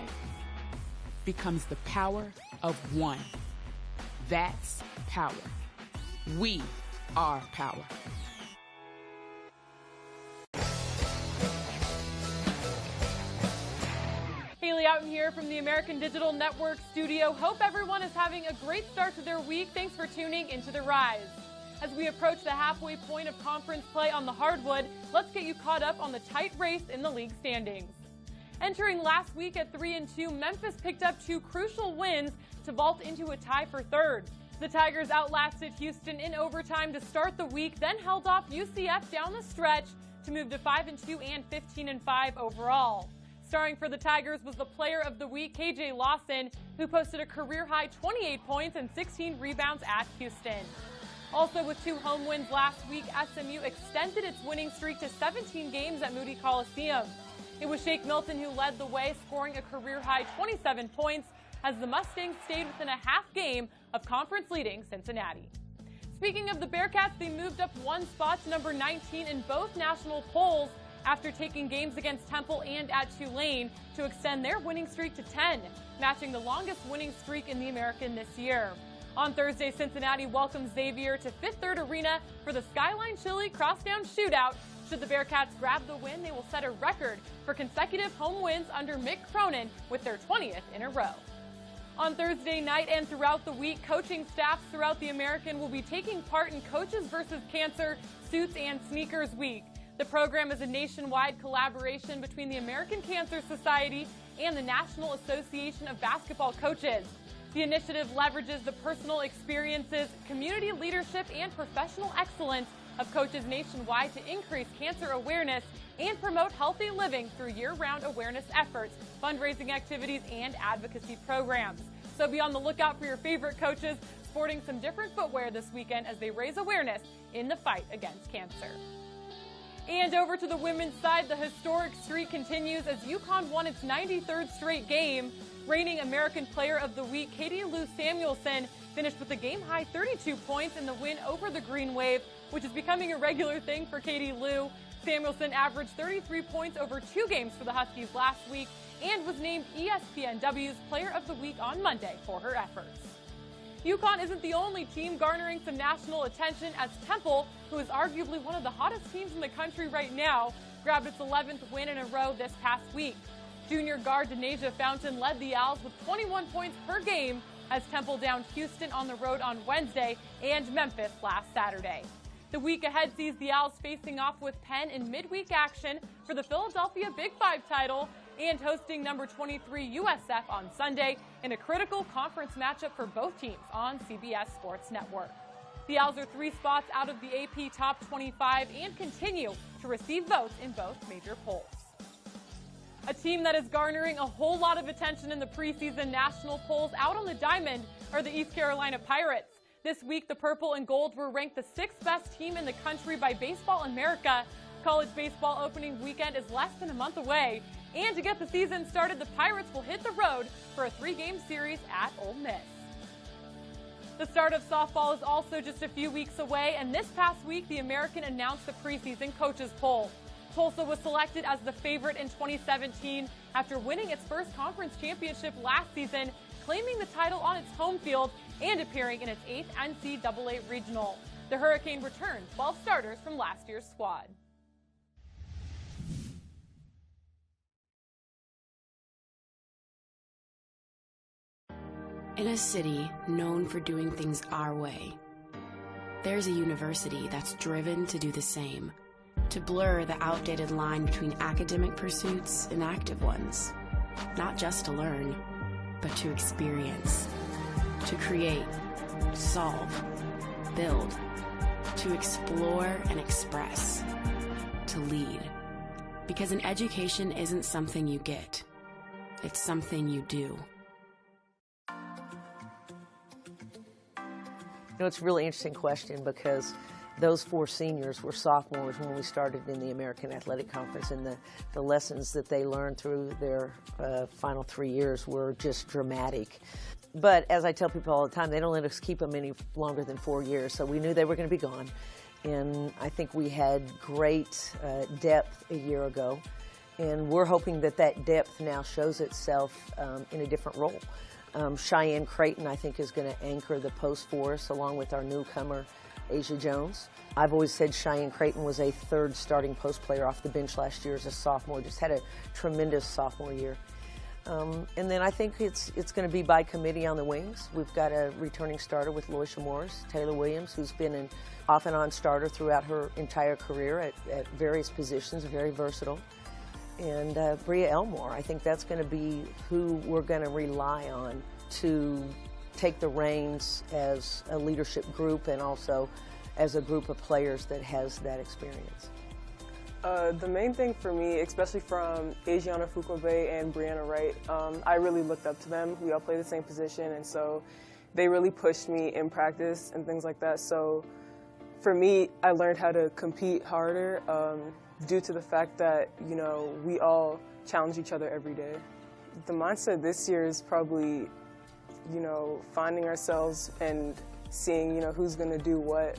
becomes the power of 1. That's power. We are power. Haley Outen here from the American Digital Network studio. Hope everyone is having a great start to their week. Thanks for tuning into The Rise. As we approach the halfway point of conference play on the hardwood, let's get you caught up on the tight race in the league standings. Entering last week at 3-2, Memphis picked up 2 crucial wins to vault into a tie for third. The Tigers outlasted Houston in overtime to start the week, then held off UCF down the stretch to move to 5-2 and 15-5 overall. Starring for the Tigers was the player of the week, KJ Lawson, who posted a career-high 28 points and 16 rebounds at Houston. Also, with 2 home wins last week, SMU extended its winning streak to 17 games at Moody Coliseum. It was Shake Milton who led the way, scoring a career-high 27 points as the Mustangs stayed within a half game of conference-leading Cincinnati. Speaking of the Bearcats, they moved up 1 spot to number 19 in both national polls after taking games against Temple and at Tulane to extend their winning streak to 10, matching the longest winning streak in the American this year. On Thursday, Cincinnati welcomes Xavier to Fifth Third Arena for the Skyline Chili Crosstown Shootout. Should the Bearcats grab the win, they will set a record for consecutive home wins under Mick Cronin with their 20th in a row. On Thursday night and throughout the week, coaching staffs throughout the American will be taking part in Coaches vs. Cancer Suits and Sneakers Week. The program is a nationwide collaboration between the American Cancer Society and the National Association of Basketball Coaches. The initiative leverages the personal experiences, community leadership, and professional excellence of coaches nationwide to increase cancer awareness and promote healthy living through year-round awareness efforts, fundraising activities, and advocacy programs. So be on the lookout for your favorite coaches sporting some different footwear this weekend as they raise awareness in the fight against cancer. And over to the women's side, the historic streak continues as UConn won its 93rd straight game. Reigning American Player of the Week, Katie Lou Samuelson, finished with a game-high 32 points in the win over the Green Wave, which is becoming a regular thing for Katie Lou. Samuelson averaged 33 points over 2 games for the Huskies last week and was named ESPNW's Player of the Week on Monday for her efforts. UConn isn't the only team garnering some national attention as Temple, who is arguably one of the hottest teams in the country right now, grabbed its 11th win in a row this past week. Junior guard Denasia Fountain led the Owls with 21 points per game as Temple downed Houston on the road on Wednesday and Memphis last Saturday. The week ahead sees the Owls facing off with Penn in midweek action for the Philadelphia Big 5 title and hosting number 23 USF on Sunday in a critical conference matchup for both teams on CBS Sports Network. The Owls are 3 spots out of the AP Top 25 and continue to receive votes in both major polls. A team that is garnering a whole lot of attention in the preseason national polls out on the diamond are the East Carolina Pirates. This week, the Purple and Gold were ranked the 6th best team in the country by Baseball America. College baseball opening weekend is less than a month away. And to get the season started, the Pirates will hit the road for a 3-game series at Ole Miss. The start of softball is also just a few weeks away, and this past week, the American announced the preseason coaches poll. Tulsa was selected as the favorite in 2017 after winning its first conference championship last season, claiming the title on its home field and appearing in its 8th NCAA regional. The Hurricane returned 12 starters from last year's squad. In a city known for doing things our way, there's a university that's driven to do the same, to blur the outdated line between academic pursuits and active ones, not just to learn, but to experience, to create, solve, build, to explore and express, to lead. Because an education isn't something you get, it's something you do. You know, it's a really interesting question because those 4 seniors were sophomores when we started in the American Athletic Conference, and the lessons that they learned through their final 3 years were just dramatic. But as I tell people all the time, they don't let us keep them any longer than 4 years, so we knew they were going to be gone. And I think we had great depth a year ago, and we're hoping that that depth now shows itself in a different role. Cheyenne Creighton, I think, is going to anchor the post for us, along with our newcomer, Asia Jones. I've always said Cheyenne Creighton was a 3rd starting post player off the bench last year as a sophomore, just had a tremendous sophomore year. And then I think it's going to be by committee on the wings. We've got a returning starter with Loisha Morris, Taylor Williams, who's been an off and on starter throughout her entire career at various positions, very versatile. And Bria Elmore, I think that's going to be who we're going to rely on to take the reins as a leadership group and also as a group of players that has that experience. The main thing for me, especially from Asiana Fukwebe and Brianna Wright, I really looked up to them. We all play the same position, and so they really pushed me in practice and things like that. So for me, I learned how to compete harder due to the fact that, you know, we all challenge each other every day. The mindset this year is probably, you know, finding ourselves and seeing, you know, who's going to do what.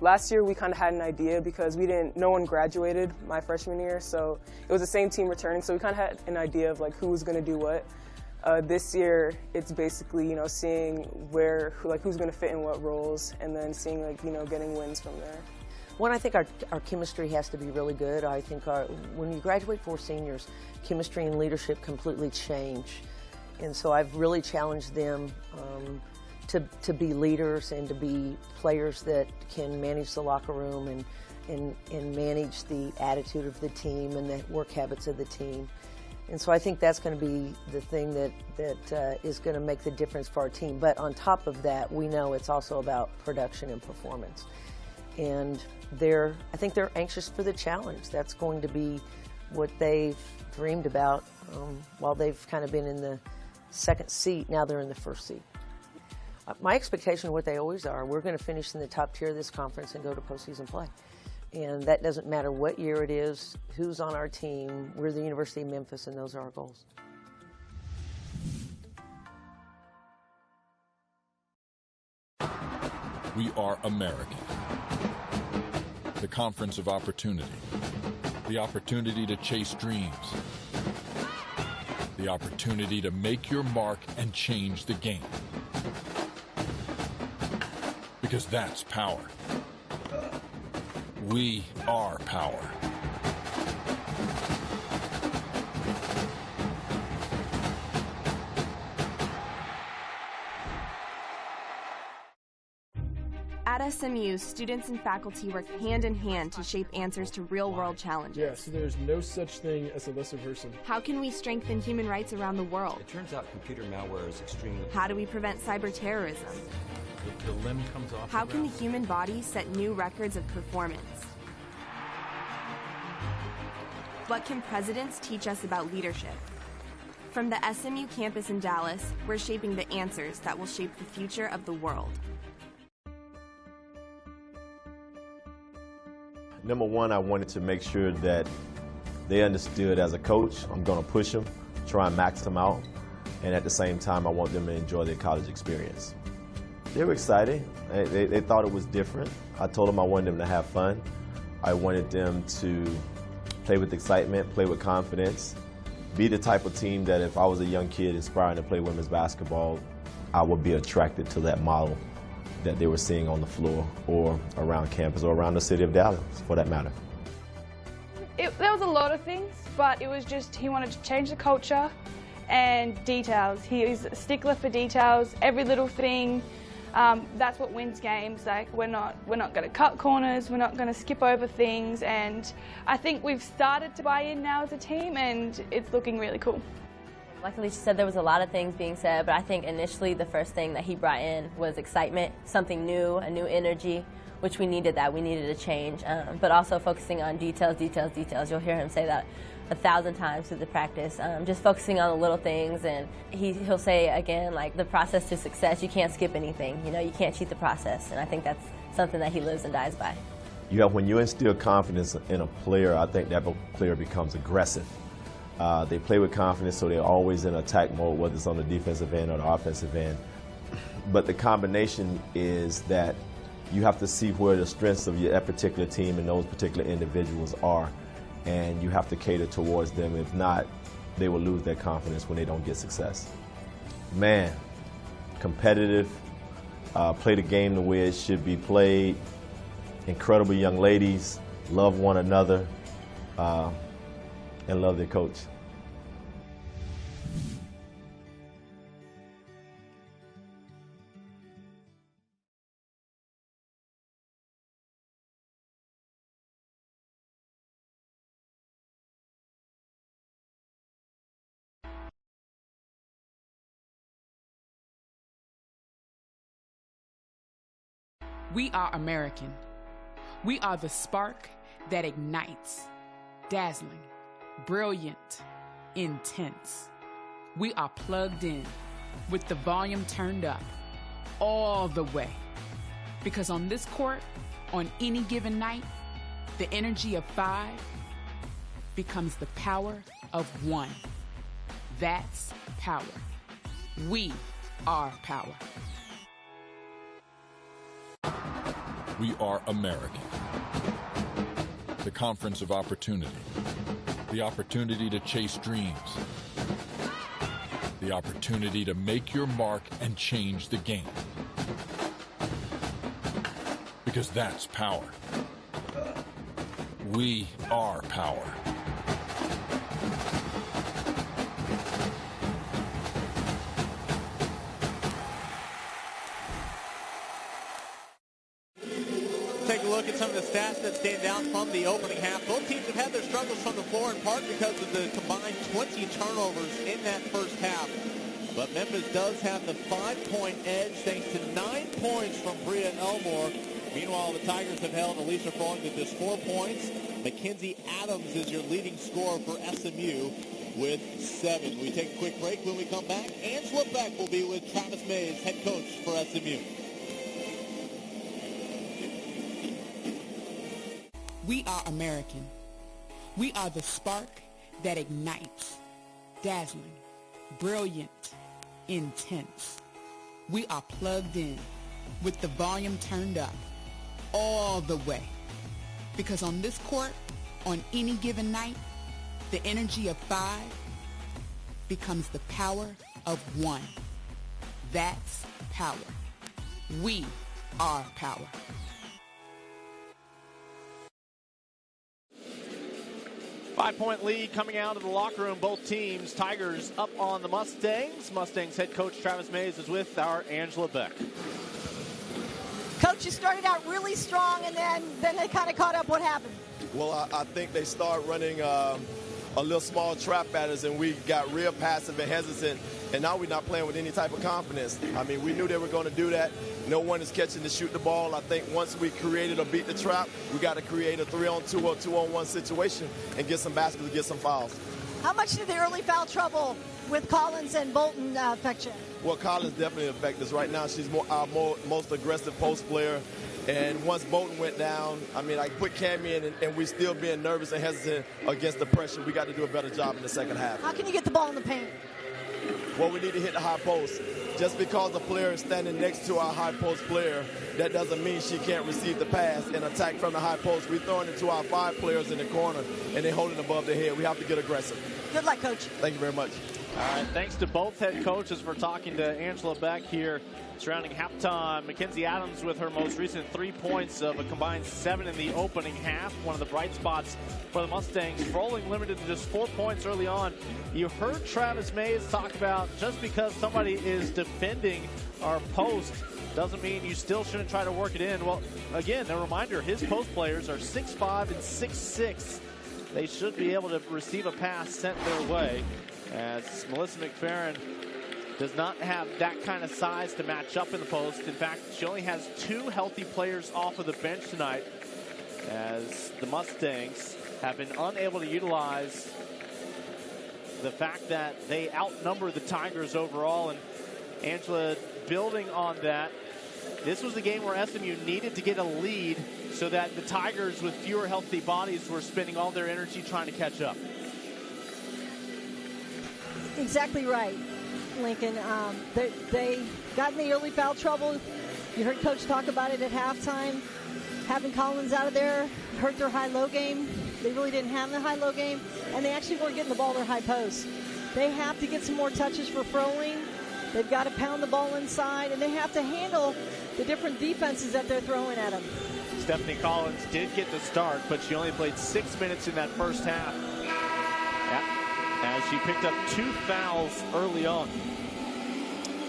Last year we kind of had an idea because no one graduated my freshman year, so it was the same team returning, so we kind of had an idea of like who was going to do what. This year it's basically, you know, seeing who's going to fit in what roles, and then seeing, like, you know, getting wins from there. One, I think our chemistry has to be really good. I think when you graduate 4 seniors, chemistry and leadership completely change. And so I've really challenged them to be leaders and to be players that can manage the locker room and manage the attitude of the team and the work habits of the team. And so I think that's going to be the thing that is going to make the difference for our team. But on top of that, we know it's also about production and performance. And I think they're anxious for the challenge. That's going to be what they've dreamed about while they've kind of been in the 2nd seat. Now they're in the 1st seat. My expectation, what they always are, we're going to finish in the top tier of this conference and go to postseason play. And that doesn't matter what year it is, who's on our team. We're the University of Memphis, and those are our goals. We are American. The conference of opportunity. The opportunity to chase dreams. The opportunity to make your mark and change the game. Because that's power. We are power. At SMU, students and faculty work hand in hand to shape answers to real-world challenges. Yes, there's no such thing as a lesser person. How can we strengthen human rights around the world? It turns out computer malware is extremely... How do we prevent cyber terrorism? The limb comes off. How can the human body set new records of performance? What can presidents teach us about leadership? From the SMU campus in Dallas, we're shaping the answers that will shape the future of the world. Number one, I wanted to make sure that they understood as a coach, I'm going to push them, try and max them out, and at the same time, I want them to enjoy their college experience. They were excited. They thought it was different. I told them I wanted them to have fun. I wanted them to play with excitement, play with confidence, be the type of team that if I was a young kid aspiring to play women's basketball, I would be attracted to that model that they were seeing on the floor or around campus or around the city of Dallas, for that matter. There was a lot of things, but it was just he wanted to change the culture and details. He is a stickler for details, every little thing. That's what wins games. Like we're not going to cut corners, we're not going to skip over things, and I think we've started to buy in now as a team, and it's looking really cool. Like Alicia said, there was a lot of things being said, but I think initially the first thing that he brought in was excitement, something new, a new energy, which we needed that. We needed a change, but also focusing on details, details, details. You'll hear him say that 1,000 times through the practice, just focusing on the little things. And he'll say again, like, the process to success, you can't skip anything. You know, you can't cheat the process. And I think that's something that he lives and dies by. When you instill confidence in a player, I think that player becomes aggressive. They play with confidence, so they're always in attack mode, whether it's on the defensive end or the offensive end. But the combination is that you have to see where the strengths of that particular team and those particular individuals are, and you have to cater towards them. If not, they will lose their confidence when they don't get success. Man, competitive, play the game the way it should be played, incredible young ladies, love one another, and love their coach. We are American. We are the spark that ignites, dazzling, brilliant, intense. We are plugged in with the volume turned up all the way. Because on this court, on any given night, the energy of 5 becomes the power of 1. That's power. We are power. We are American. The conference of opportunity. The opportunity to chase dreams. The opportunity to make your mark and change the game. Because that's power. We are power. Take a look at some of the stats that stand out from the opening half. Both teams have had their struggles from the floor in part because of the combined 20 turnovers in that first half. But Memphis does have the 5-point edge thanks to 9 points from Bria Elmore. Meanwhile, the Tigers have held Alicia Froling to just 4 points. Mackenzie Adams is your leading scorer for SMU with 7. We take a quick break. When we come back, Angela Beck will be with Travis Mays, head coach for SMU. We are American. We are the spark that ignites, dazzling, brilliant, intense. We are plugged in with the volume turned up all the way. Because on this court, on any given night, the energy of 5 becomes the power of 1. That's power. We are power. Five-point lead coming out of the locker room. Both teams. Tigers up on the Mustangs. Mustangs head coach Travis Mays is with our Angela Beck. Coach, you started out really strong, and then they kind of caught up. What happened? Well, I think they start running a little small trap at us, and we got real passive and hesitant, and now we're not playing with any type of confidence. I mean, we knew they were going to do that. No one is catching to shoot the ball. I think once we created or beat the trap, we got to create a 3-on-2 or 2-on-1 situation and get some baskets, get some fouls. How much did the early foul trouble with Collins and Bolton affect you? Well, Collins definitely affected us. Right now, she's our most aggressive post player. And once Bolton went down, I mean, I put Cammie in, and we're still being nervous and hesitant against the pressure. We got to do a better job in the second half. How can you get the ball in the paint? Well, we need to hit the high post. Just because the player is standing next to our high post player, that doesn't mean she can't receive the pass and attack from the high post. We're throwing it to our 5 players in the corner, and they're holding above their head. We have to get aggressive. Good luck, Coach. Thank you very much. All right, thanks to both head coaches for talking to Angela Beck here surrounding halftime. Mackenzie Adams with her most recent 3 points of a combined 7 in the opening half. One of the bright spots for the Mustangs. Froling limited to just 4 points early on. You heard Travis Mays talk about just because somebody is defending our post doesn't mean you still shouldn't try to work it in. Well, again, a reminder, his post players are 6'5" and 6'6". They should be able to receive a pass sent their way, as Melissa McFerrin does not have that kind of size to match up in the post. In fact, she only has 2 healthy players off of the bench tonight, as the Mustangs have been unable to utilize the fact that they outnumber the Tigers overall. And Angela, building on that, this was the game where SMU needed to get a lead so that the Tigers with fewer healthy bodies were spending all their energy trying to catch up. Exactly right, Lincoln. They got in the early foul trouble. You heard Coach talk about it at halftime. Having Collins out of there hurt their high-low game. They really didn't have the high-low game, and they actually weren't getting the ball to their high post. They have to get some more touches for Froling. They've got to pound the ball inside, and they have to handle the different defenses that they're throwing at them. Stephanie Collins did get the start, but she only played 6 minutes in that first half, as she picked up 2 fouls early on.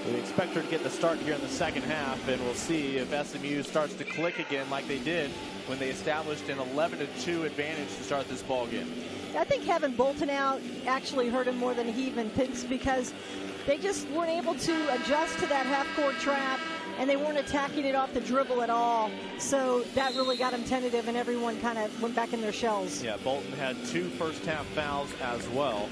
We expect her to get the start here in the second half, and we'll see if SMU starts to click again like they did when they established an 11-2 advantage to start this ball game. I think having Bolton out actually hurt him more than he even thinks, because they just weren't able to adjust to that half-court trap, and they weren't attacking it off the dribble at all. So that really got them tentative, and everyone kind of went back in their shells. Yeah, Bolton had 2 first-half fouls as well.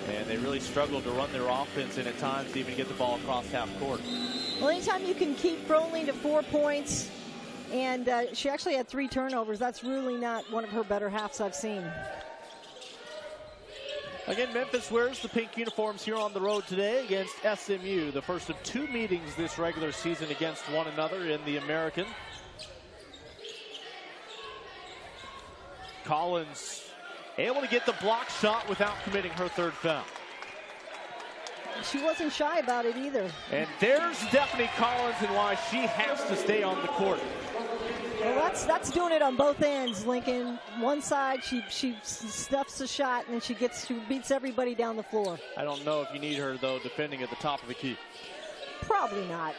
And they really struggled to run their offense and at times to even get the ball across half court. Well, anytime you can keep Froling to 4 points, and she actually had 3 turnovers, that's really not one of her better halves I've seen. Again, Memphis wears the pink uniforms here on the road today against SMU, the first of 2 meetings this regular season against one another in the American. Collins able to get the block shot without committing her 3rd foul. She wasn't shy about it either. And there's Stephanie Collins and why she has to stay on the court. Well, that's doing it on both ends, Lincoln. One side, she stuffs the shot, and then she beats everybody down the floor. I don't know if you need her, though, defending at the top of the key. Probably not.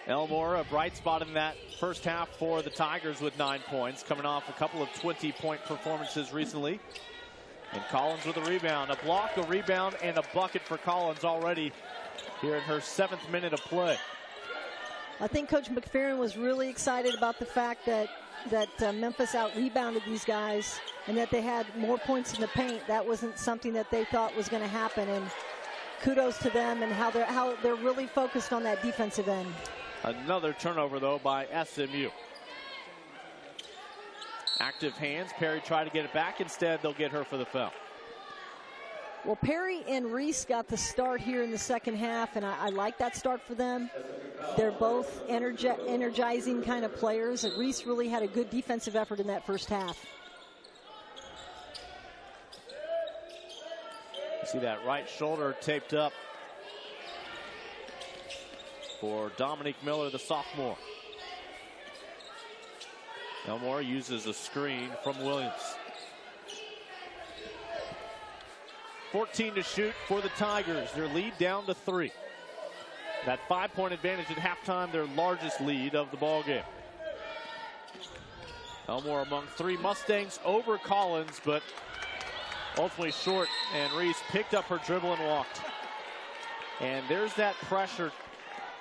Elmore, a bright spot in that first half for the Tigers with 9 points, coming off a couple of 20-point performances recently. And Collins with a rebound, a block, a rebound, and a bucket for Collins already here in her 7th minute of play. I think Coach McFerrin was really excited about the fact that Memphis out-rebounded these guys and that they had more points in the paint. That wasn't something that they thought was going to happen, and kudos to them and how they're really focused on that defensive end. Another turnover, though, by SMU. Active hands. Perry tried to get it back. Instead, they'll get her for the foul. Well, Perry and Reese got the start here in the second half, and I like that start for them. They're both energizing kind of players, and Reese really had a good defensive effort in that first half. You see that right shoulder taped up for Dominique Miller, the sophomore. Elmore uses a screen from Williams. 14 to shoot for the Tigers. Their lead down to 3. That 5-point advantage at halftime, their largest lead of the ball game. Elmore among 3 Mustangs over Collins, but ultimately short, and Reese picked up her dribble and walked. And there's that pressure.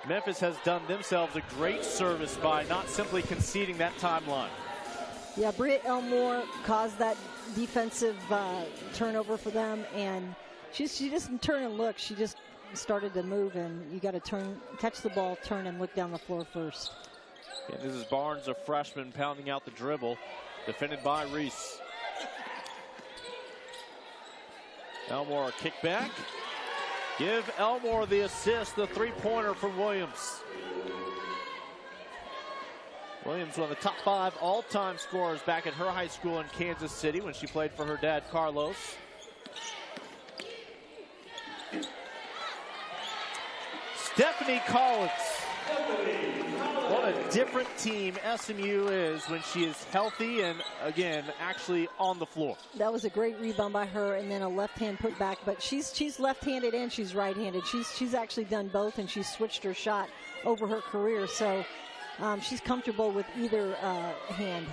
Memphis has done themselves a great service by not simply conceding that timeline. Yeah, Britt Elmore caused that defensive turnover for them, and she doesn't turn and look. She just started to move, and you got to catch the ball, turn, and look down the floor first. And this is Barnes, a freshman, pounding out the dribble, defended by Reese. Elmore a kickback. Give Elmore the assist, the 3-pointer from Williams. Williams, one of the top 5 all-time scorers back at her high school in Kansas City when she played for her dad, Carlos. Stephanie Collins. What a different team SMU is when she is healthy and, again, actually on the floor. That was a great rebound by her, and then a left-hand putback. But she's left-handed and she's right-handed. She's actually done both, and she's switched her shot over her career. So she's comfortable with either hand.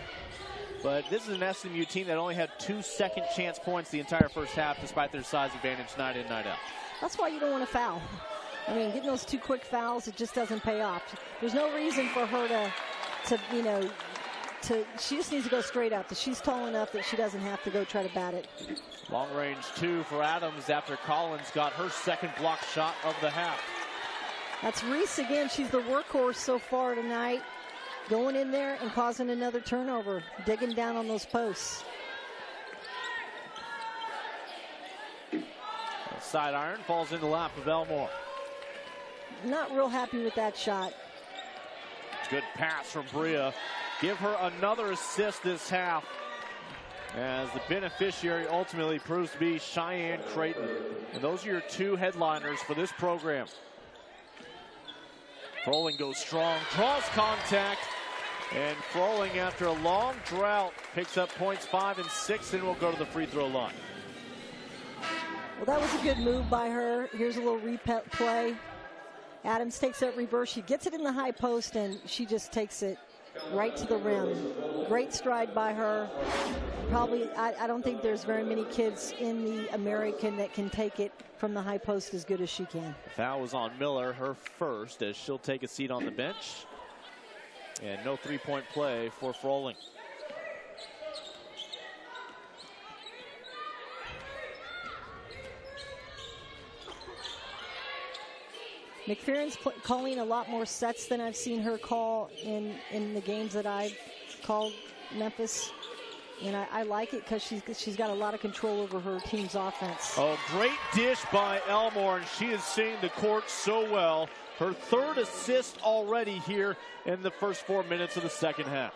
But this is an SMU team that only had 2 second-chance points the entire first half, despite their size advantage night in, night out. That's why you don't want to foul. I mean, getting those 2 quick fouls, it just doesn't pay off. There's no reason for her to she just needs to go straight up. She's tall enough that she doesn't have to go try to bat it. Long range 2 for Adams after Collins got her second block shot of the half. That's Reese again. She's the workhorse so far tonight. Going in there and causing another turnover, digging down on those posts. Side iron falls in the lap of Elmore. Not real happy with that shot. Good pass from Bria. Give her another assist this half, as the beneficiary ultimately proves to be Cheyenne Creighton. And those are your 2 headliners for this program. Froling goes strong, draws contact, and Froling, after a long drought, picks up points 5 and 6 and will go to the free throw line. Well, that was a good move by her. Here's a little replay. Adams takes that reverse. She gets it in the high post, and she just takes it right to the rim. Great stride by her. Probably, I don't think there's very many kids in the American that can take it from the high post as good as she can. The foul was on Miller, her first, as she'll take a seat on the bench. And no three-point play for Froling. McPheron's calling a lot more sets than I've seen her call in the games that I've called Memphis. And I like it because she's got a lot of control over her team's offense. Oh, great dish by Elmore, and she is seeing the court so well. Her 3rd assist already here in the first 4 minutes of the second half.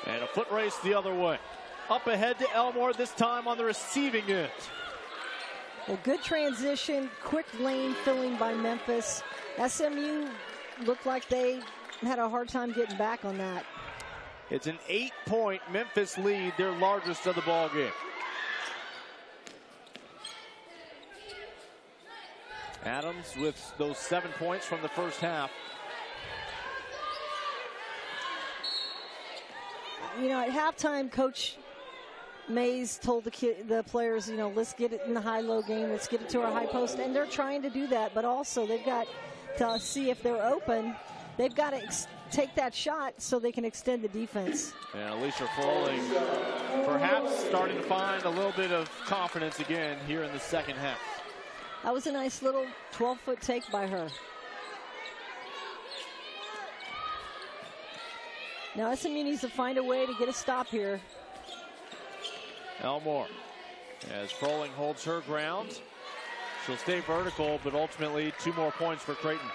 And a foot race the other way. Up ahead to Elmore, this time on the receiving end. Well, good transition, quick lane filling by Memphis. SMU looked like they had a hard time getting back on that. It's an 8-point Memphis lead, their largest of the ball game. Adams with those 7 points from the first half. You know, at halftime, Coach Mays told the players, you know, let's get it in the high-low game. Let's get it to our high post. And they're trying to do that. But also they've got to see if they're open. They've got to take that shot so they can extend the defense. And Alicia Froling perhaps starting to find a little bit of confidence again here in the second half. That was a nice little 12-foot take by her. Now SMU needs to find a way to get a stop here. Elmore, as Froling holds her ground. She'll stay vertical, but ultimately 2 more points for Creighton.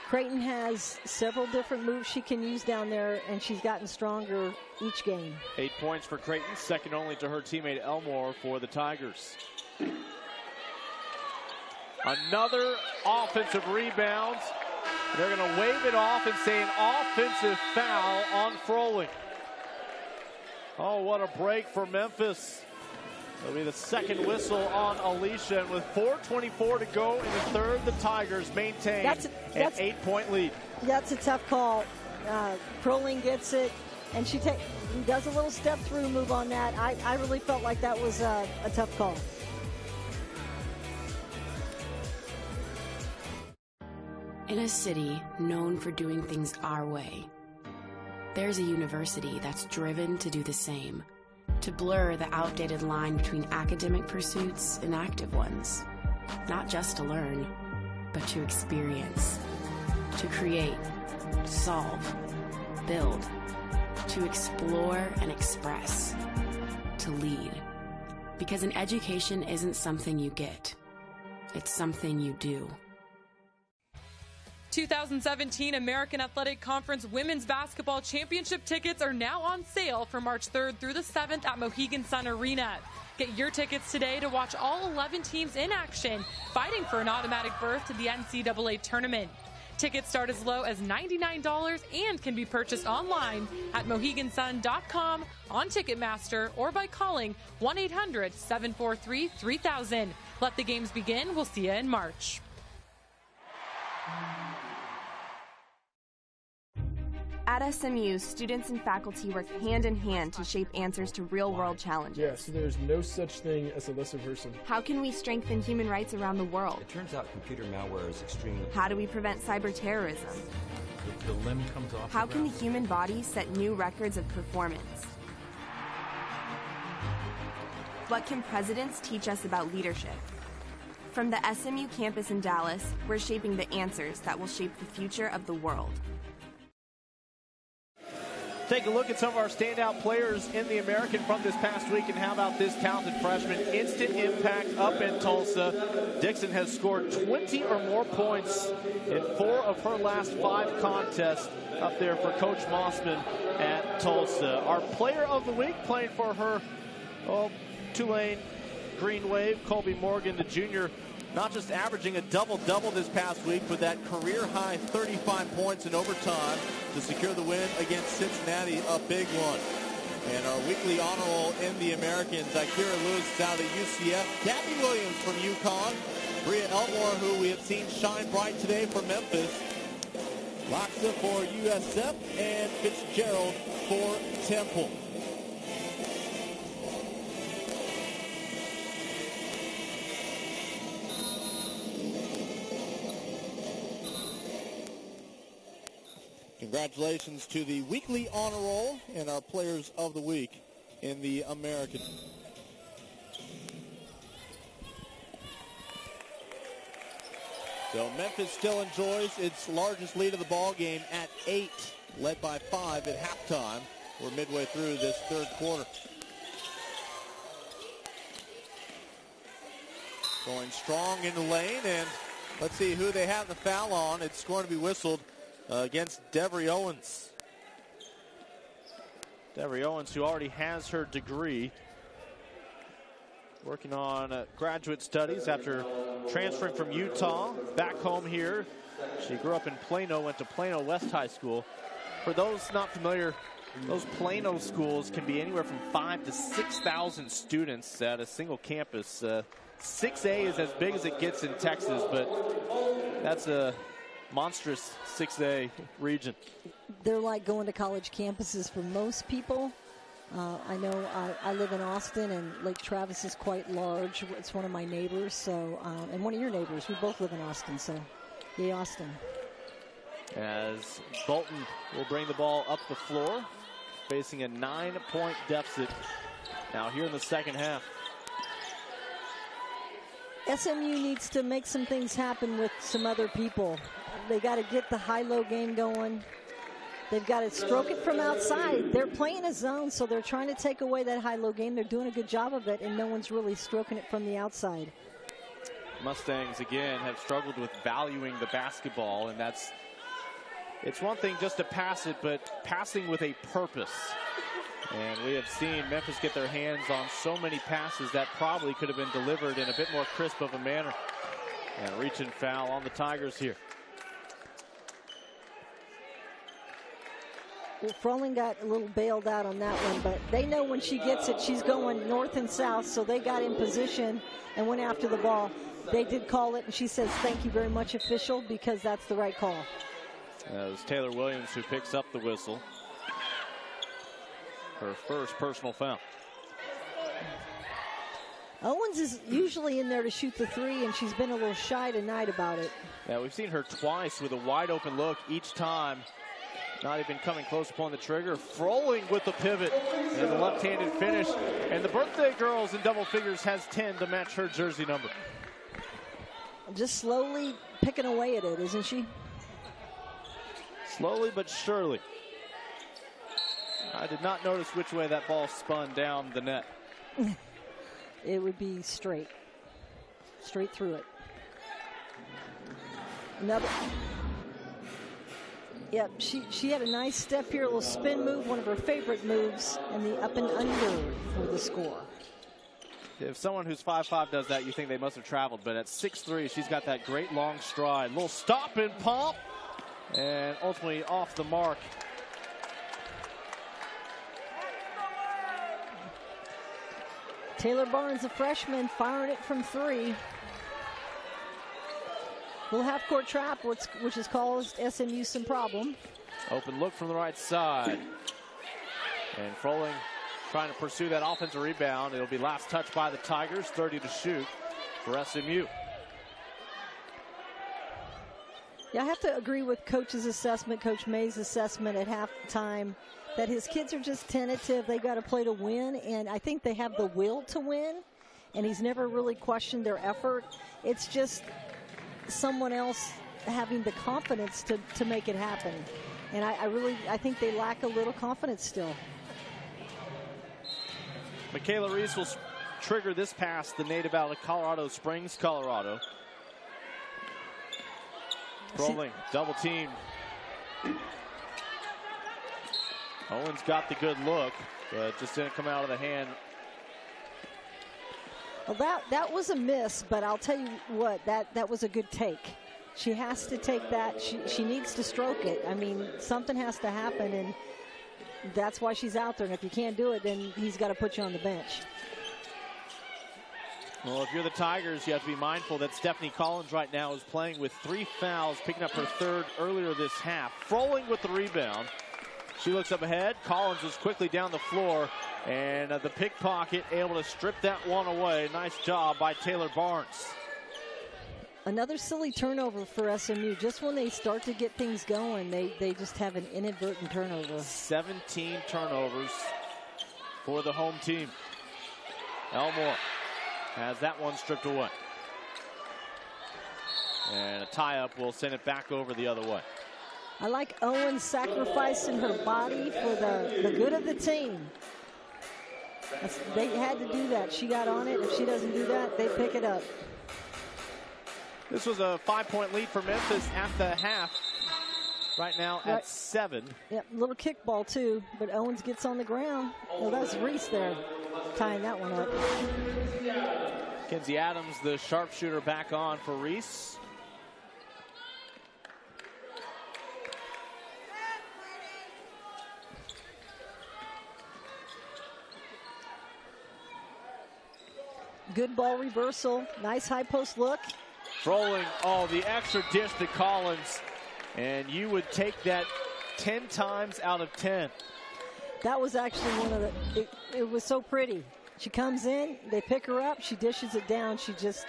Creighton has several different moves she can use down there, and she's gotten stronger each game. 8 points for Creighton, second only to her teammate Elmore for the Tigers. Another offensive rebound. They're going to wave it off and say an offensive foul on Froling. Oh, what a break for Memphis. It'll be the second whistle on Alicia, and with 4:24 to go in the third, the Tigers maintain an 8-point lead. That's a tough call. Froling gets it, and she does a little step-through move on that. I really felt like that was a tough call. In a city known for doing things our way, there's a university that's driven to do the same, to blur the outdated line between academic pursuits and active ones. Not just to learn, but to experience, to create, solve, build, to explore and express, to lead. Because an education isn't something you get, it's something you do. 2017 American Athletic Conference Women's Basketball Championship tickets are now on sale for March 3rd through the 7th at Mohegan Sun Arena. Get your tickets today to watch all 11 teams in action, fighting for an automatic berth to the NCAA tournament. Tickets start as low as $99 and can be purchased online at mohegansun.com, on Ticketmaster, or by calling 1-800-743-3000. Let the games begin. We'll see you in March. At SMU, students and faculty work hand in hand to shape answers to real-world challenges. Yes, there's no such thing as a lesser person. How can we strengthen human rights around the world? It turns out computer malware is extremely... How do we prevent cyber terrorism? The limb comes off. How can the human body set new records of performance? What can presidents teach us about leadership? From the SMU campus in Dallas, we're shaping the answers that will shape the future of the world. Take a look at some of our standout players in the American from this past week, and how about this talented freshman? Instant impact up in Tulsa. Dixon has scored 20 or more points in 4 of her last 5 contests up there for Coach Mossman at Tulsa. Our player of the week playing for her Tulane Green Wave, Colby Morgan, the junior, not just averaging a double-double this past week, but that career-high 35 points in overtime to secure the win against Cincinnati, a big one. And our weekly honor roll in the Americans, Akira Lewis out of UCF, Gabby Williams from UConn, Bria Elmore, who we have seen shine bright today for Memphis, Loxa for USF, and Fitzgerald for Temple. Congratulations to the weekly honor roll and our players of the week in the American. So Memphis still enjoys its largest lead of the ball game at 8, led by 5 at halftime. We're midway through this third quarter. Going strong in the lane, and let's see who they have the foul on. It's going to be whistled against Devery Owens. Devery Owens, who already has her degree, working on graduate studies after transferring from Utah back home here. She grew up in Plano, went to Plano West High School. For those not familiar, those Plano schools can be anywhere from 5,000 to 6,000 students at a single campus. 6A is as big as it gets in Texas, but that's a monstrous 6A region. They're like going to college campuses for most people. I know I live in Austin, and Lake Travis is quite large. It's one of my neighbors, so and one of your neighbors. We both live in Austin, so yay, Austin. As Bolton will bring the ball up the floor, facing a 9-point deficit now here in the second half. SMU needs to make some things happen with some other people. They got to get the high-low game going. They've got to stroke it from outside. They're playing a zone, so they're trying to take away that high-low game. They're doing a good job of it, and no one's really stroking it from the outside. Mustangs, again, have struggled with valuing the basketball, and it's one thing just to pass it, but passing with a purpose. And we have seen Memphis get their hands on so many passes that probably could have been delivered in a bit more crisp of a manner. And reach and foul on the Tigers here. Well, Froling got a little bailed out on that one, but they know when she gets it, she's going north and south, so they got in position and went after the ball. They did call it, and she says, "Thank you very much, official," because that's the right call. It was Taylor Williams who picks up the whistle. Her first personal foul. Owens is usually in there to shoot the three, and she's been a little shy tonight about it. Yeah, we've seen her twice with a wide open look each time. Not even coming close upon the trigger. Froling with the pivot and the left-handed finish. And the birthday girls in double figures has 10 to match her jersey number. Just slowly picking away at it, isn't she? Slowly but surely. I did not notice which way that ball spun down the net. It would be straight through it. Another. Yep, she had a nice step here, a little spin move, one of her favorite moves, and the up and under for the score. If someone who's 5'5" does that, you think they must have traveled, but at 6'3", she's got that great long stride. Little stop and pump, and ultimately off the mark. Taylor Barnes, a freshman, firing it from 3. Little half-court trap, which has caused SMU some problem. Open look from the right side. And Froling trying to pursue that offensive rebound. It'll be last touch by the Tigers, 30 to shoot for SMU. Yeah, I have to agree with Coach's assessment, Coach May's assessment at halftime, that his kids are just tentative. They've got to play to win, and I think they have the will to win, and he's never really questioned their effort. It's just someone else having the confidence to make it happen. And I think they lack a little confidence still. Michaela Reese will trigger this pass, the native out of Colorado Springs, Colorado. Rolling, double team. Owens got the good look, but just didn't come out of the hand. Well, that was a miss, but I'll tell you what, that was a good take. She has to take that. She needs to stroke it. I mean, something has to happen, and that's why she's out there. And if you can't do it, then he's got to put you on the bench. Well, if you're the Tigers, you have to be mindful that Stephanie Collins right now is playing with 3 fouls, picking up her 3rd earlier this half. Froling with the rebound. She looks up ahead. Collins is quickly down the floor, and the pickpocket able to strip that one away. Nice job by Taylor Barnes. Another silly turnover for SMU. Just when they start to get things going, they just have an inadvertent turnover. 17 turnovers for the home team. Elmore has that one stripped away. And a tie-up will send it back over the other way. I like Owens sacrificing her body for the good of the team. They had to do that. She got on it. If she doesn't do that, they pick it up. This was a 5-point lead for Memphis at the half. Right now at 7. Yep, little kickball too, but Owens gets on the ground. Well, that's Reese there tying that one up. Kenzie Adams, the sharpshooter, back on for Reese. Good ball reversal. Nice high post look. Rolling, the extra dish to Collins. And you would take that 10 times out of 10. That was actually one of the, it was so pretty. She comes in, they pick her up, she dishes it down, she just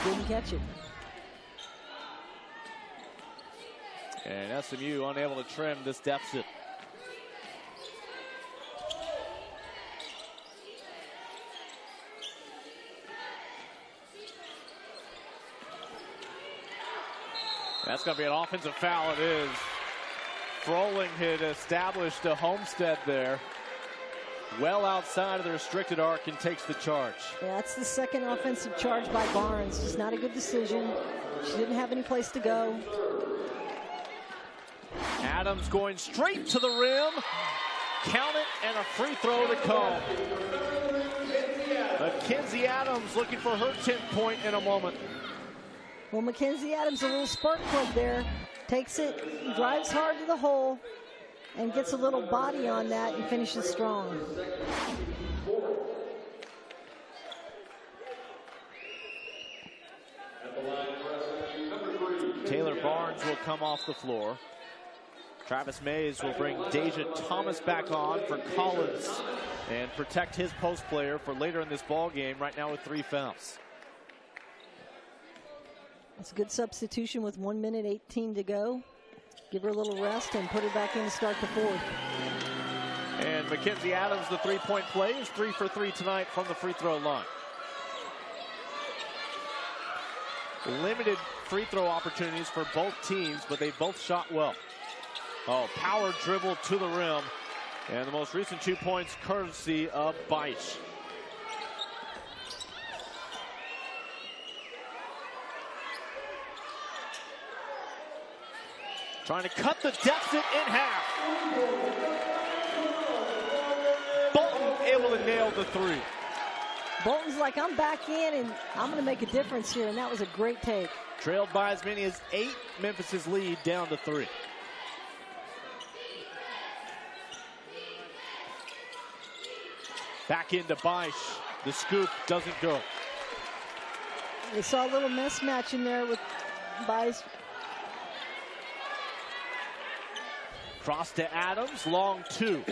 didn't catch it. And SMU unable to trim this deficit. That's going to be an offensive foul. It is. Froling had established a homestead there. Well outside of the restricted arc and takes the charge. Yeah, that's the second offensive charge by Barnes. Just not a good decision. She didn't have any place to go. Adams going straight to the rim. Count it, and a free throw to come. Mackenzie Adams looking for her 10th point in a moment. Well, Mackenzie Adams, a little spark plug there. Takes it, drives hard to the hole, and gets a little body on that and finishes strong. Taylor Barnes will come off the floor. Travis Mays will bring Deja Thomas back on for Collins and protect his post player for later in this ball game, right now with 3 fouls. It's a good substitution with 1 minute 18 to go. Give her a little rest and put her back in to start the 4th. And Mackenzie Adams, the 3-point play, is 3 for 3 tonight from the free throw line. Limited free throw opportunities for both teams, but they both shot well. Power dribble to the rim. And the most recent 2 points courtesy of Beisch. Trying to cut the deficit in half. Bolton able to nail the 3. Bolton's like, I'm back in and I'm going to make a difference here, and that was a great take. Trailed by as many as 8, Memphis's lead down to 3. Back into Beisch. The scoop doesn't go. They saw a little mismatch in there with buys. Cross to Adams, long 2.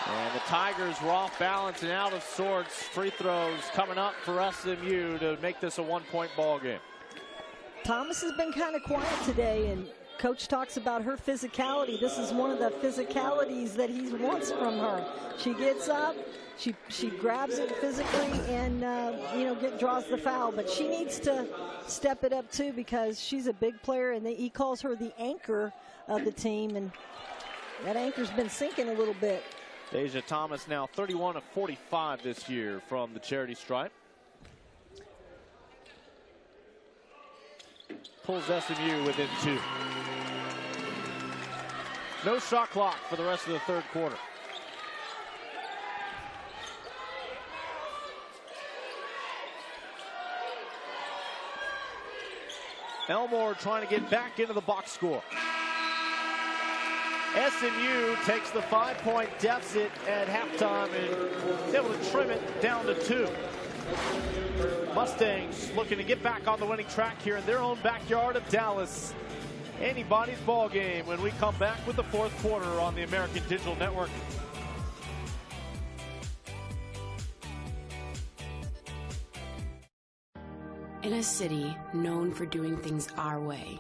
And the Tigers were off balance and out of sorts. Free throws coming up for SMU to make this a 1-point ball game. Thomas has been kind of quiet today, and Coach talks about her physicality. This is one of the physicalities that he wants from her. She gets up, she grabs it physically, and draws the foul. But she needs to step it up too, because she's a big player, and he calls her the anchor of the team, and that anchor's been sinking a little bit. Deja Thomas now 31 of 45 this year from the charity stripe. Pulls SMU within 2. No shot clock for the rest of the third quarter. Elmore trying to get back into the box score. SMU takes the 5-point deficit at halftime and is able to trim it down to 2. Mustangs looking to get back on the winning track here in their own backyard of Dallas. Anybody's ball game when we come back with the fourth quarter on the American Digital Network. In a city known for doing things our way,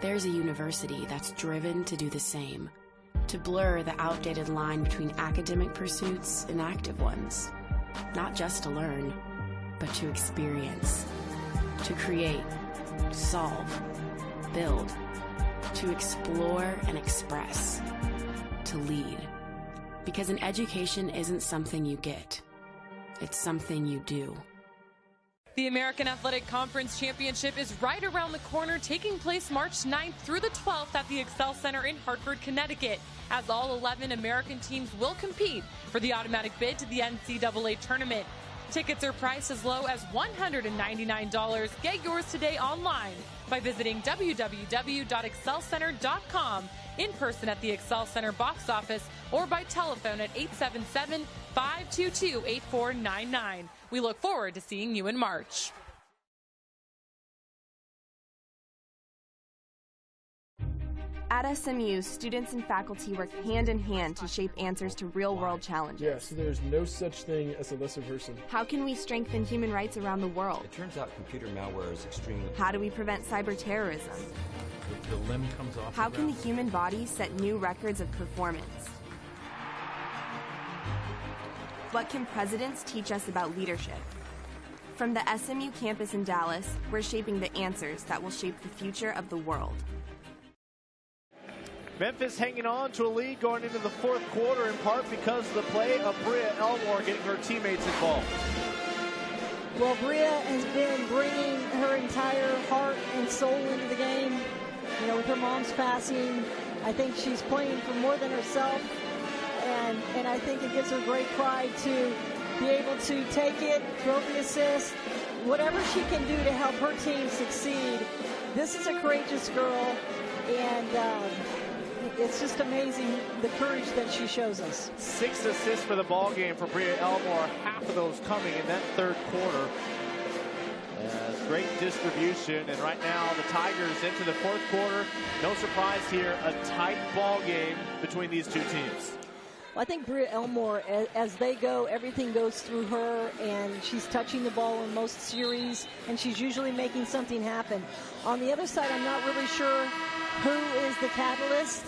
there's a university that's driven to do the same, to blur the outdated line between academic pursuits and active ones. Not just to learn, but to experience, to create, solve, build, to explore and express, to lead. Because an education isn't something you get, it's something you do. The American Athletic Conference Championship is right around the corner, taking place March 9th through the 12th at the Excel Center in Hartford, Connecticut, as all 11 American teams will compete for the automatic bid to the NCAA tournament. Tickets are priced as low as $199. Get yours today online by visiting www.excelcenter.com, in person at the Excel Center box office, or by telephone at 877-522-8499. We look forward to seeing you in March. At SMU, students and faculty work hand in hand to shape answers to real-world challenges. Yes, there's no such thing as a lesser person. How can we strengthen human rights around the world? It turns out computer malware is extremely... How do we prevent cyber terrorism? The limb comes off. How can the human body set new records of performance? What can presidents teach us about leadership? From the SMU campus in Dallas, we're shaping the answers that will shape the future of the world. Memphis hanging on to a lead going into the fourth quarter, in part because of the play of Bria Elmore getting her teammates involved. Well, Bria has been bringing her entire heart and soul into the game. You know, with her mom's passing, I think she's playing for more than herself. And I think it gives her great pride to be able to take it, throw the assist, whatever she can do to help her team succeed. This is a courageous girl, and it's just amazing the courage that she shows us. 6 assists for the ball game for Bria Elmore, half of those coming in that third quarter. Great distribution, and right now the Tigers into the fourth quarter. No surprise here, a tight ball game between these two teams. Well, I think Bria Elmore, as they go, everything goes through her, and she's touching the ball in most series, and she's usually making something happen. On the other side, I'm not really sure who is the catalyst.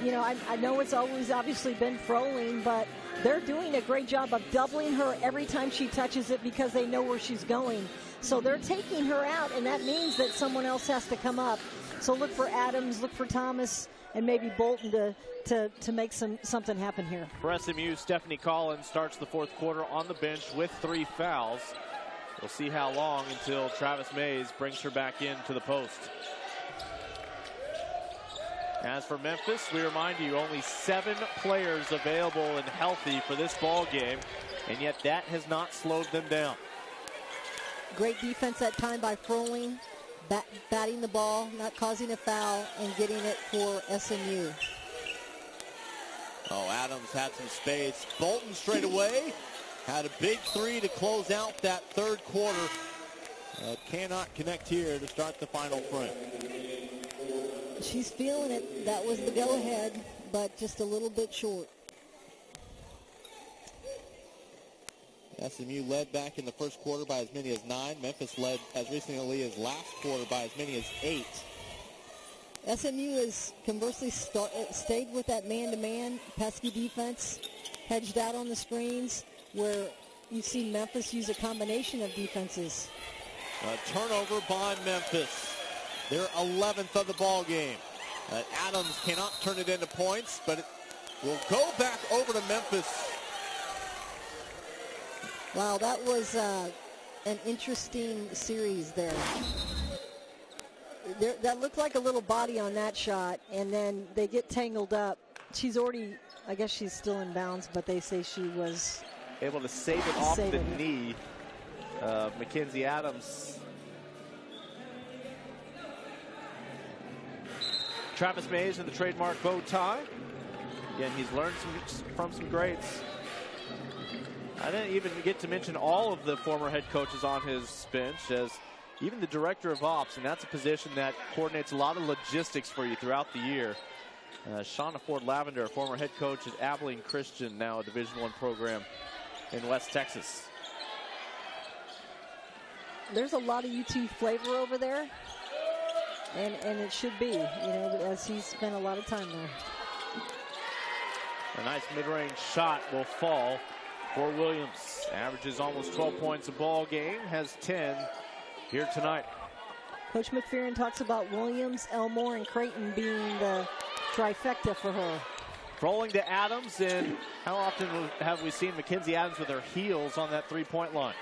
You know, I know it's always obviously been Froling, but they're doing a great job of doubling her every time she touches it because they know where she's going. So they're taking her out, and that means that someone else has to come up. So look for Adams, look for Thomas, and maybe Bolton to make something happen here. For SMU, Stephanie Collins starts the fourth quarter on the bench with 3 fouls. We'll see how long until Travis Mays brings her back into the post. As for Memphis, we remind you, only 7 players available and healthy for this ball game, and yet that has not slowed them down. Great defense that time by Froling, batting the ball, not causing a foul, and getting it for SMU. Oh, Adams had some space. Bolton straight away. Had a big three to close out that third quarter. Cannot connect here to start the final frame. She's feeling it. That was the go-ahead, but just a little bit short. SMU led back in the first quarter by as many as 9. Memphis led as recently as last quarter by as many as 8. SMU has conversely stayed with that man-to-man pesky defense, hedged out on the screens, where you've seen Memphis use a combination of defenses. A turnover by Memphis. Their 11th of the ball game. Adams cannot turn it into points, but it will go back over to Memphis. Wow, that was an interesting series there. That looked like a little body on that shot, and then they get tangled up. She's already, I guess she's still in bounds, but they say she was able to save it off the knee of Mackenzie Adams. Travis Mays in the trademark bow tie. Again, he's learned from some greats. I didn't even get to mention all of the former head coaches on his bench, as even the director of ops, and that's a position that coordinates a lot of logistics for you throughout the year. Shauna Ford Lavender, former head coach at Abilene Christian, now a Division I program in West Texas. There's a lot of UT flavor over there, and it should be, you know, as he's spent a lot of time there. A nice mid-range shot will fall for Williams. Averages almost 12 points a ball game, has 10 here tonight. Coach McPherson talks about Williams, Elmore, and Creighton being the trifecta for her. Rolling to Adams, and how often have we seen Mackenzie Adams with her heels on that three-point line?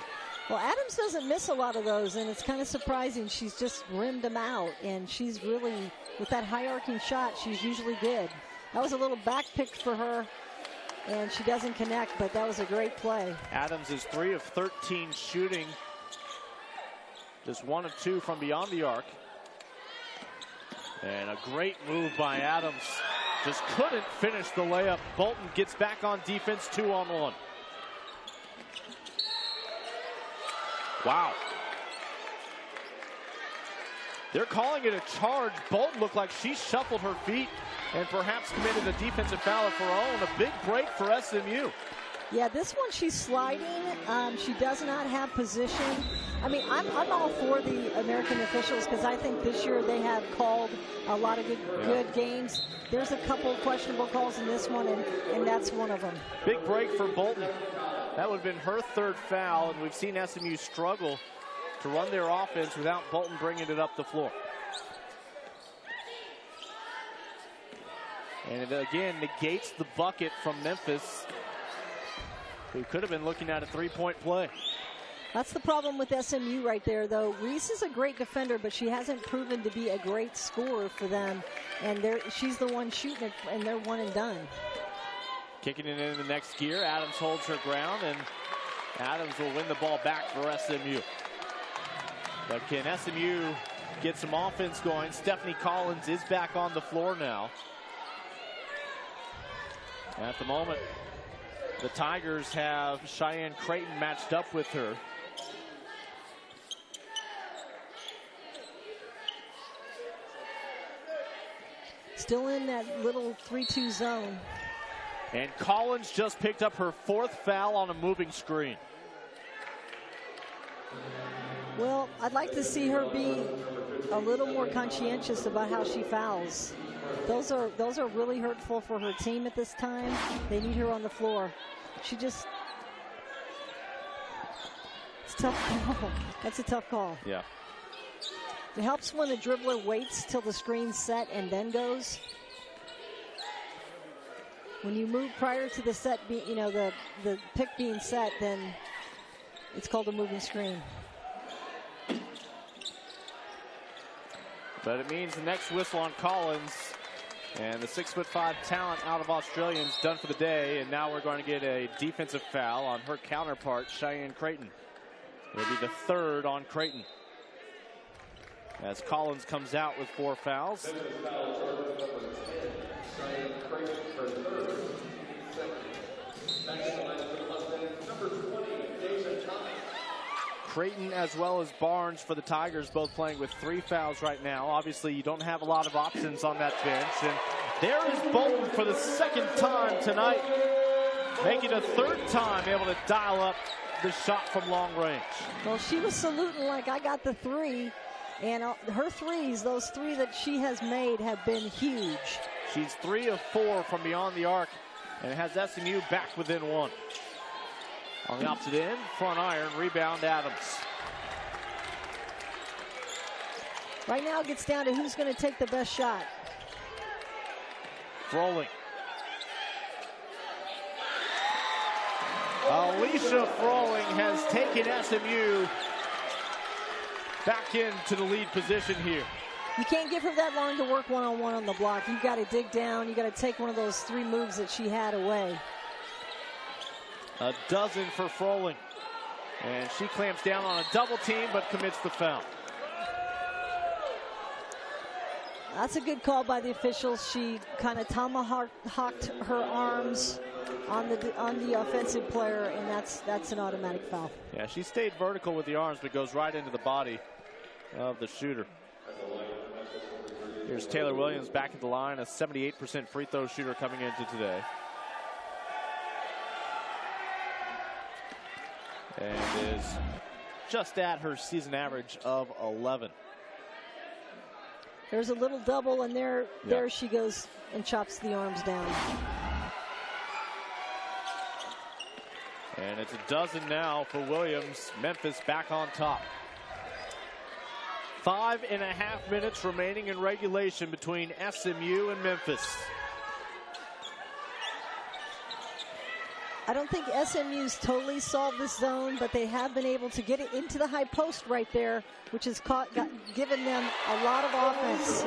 Well, Adams doesn't miss a lot of those, and it's kind of surprising. She's just rimmed them out, and she's really, with that high-arcing shot, she's usually good. That was a little back pick for her, and she doesn't connect, but that was a great play. Adams is 3 of 13 shooting. Just 1 of 2 from beyond the arc. And a great move by Adams. Just couldn't finish the layup. Bolton gets back on defense, 2-on-1. Wow. They're calling it a charge. Bolton looked like she shuffled her feet and perhaps committed a defensive foul of her own. A big break for SMU. Yeah, this one she's sliding. She does not have position. I mean, I'm all for the American officials because I think this year they have called a lot of good games. There's a couple of questionable calls in this one, and that's one of them. Big break for Bolton. That would have been her 3rd foul, and we've seen SMU struggle to run their offense without Bolton bringing it up the floor. And it again negates the bucket from Memphis, who could have been looking at a 3-point play. That's the problem with SMU right there, though. Reese is a great defender, but she hasn't proven to be a great scorer for them. And she's the one shooting it, and they're one and done. Kicking it in the next gear. Adams holds her ground, and Adams will win the ball back for SMU. But can SMU get some offense going? Stephanie Collins is back on the floor now. At the moment, the Tigers have Cheyenne Creighton matched up with her. Still in that little 3-2 zone. And Collins just picked up her 4th foul on a moving screen. Well, I'd like to see her be a little more conscientious about how she fouls. Those are really hurtful for her team at this time. They need her on the floor. She just, it's a tough call. That's a tough call. Yeah. It helps when the dribbler waits till the screen's set and then goes. When you move prior to the set, the pick being set, then it's called a moving screen. But it means the next whistle on Collins, and the 6'5" talent out of Australia is done for the day. And now we're going to get a defensive foul on her counterpart, Cheyenne Creighton. It'll be the 3rd on Creighton, as Collins comes out with 4 fouls. Number 20. Creighton as well as Barnes for the Tigers, both playing with 3 fouls right now. Obviously, you don't have a lot of options on that bench. And there is Bolton for the 2nd time tonight, making a 3rd time able to dial up the shot from long range. Well, she was saluting like I got the 3. And her threes, those 3 that she has made, have been huge. She's 3 of 4 from beyond the arc, and it has SMU back within 1. On the opposite end, front iron, rebound Adams. Right now it gets down to who's going to take the best shot. Froling. Alicia Froling has taken SMU back into the lead position here. You can't give her that long to work one-on-one on the block. You've got to dig down. You've got to take one of those 3 moves that she had away. A dozen for Froling. And she clamps down on a double team, but commits the foul. That's a good call by the officials. She kind of tomahawked her arms on the offensive player, and that's an automatic foul. Yeah, she stayed vertical with the arms, but goes right into the body of the shooter. Here's Taylor Williams back at the line, a 78% free throw shooter coming into today. And is just at her season average of 11. There's a little double, and there she goes and chops the arms down. And it's a dozen now for Williams. Memphis back on top. 5.5 minutes remaining in regulation between SMU and Memphis. I don't think SMU's totally solved this zone, but they have been able to get it into the high post right there, which has given them a lot of offense.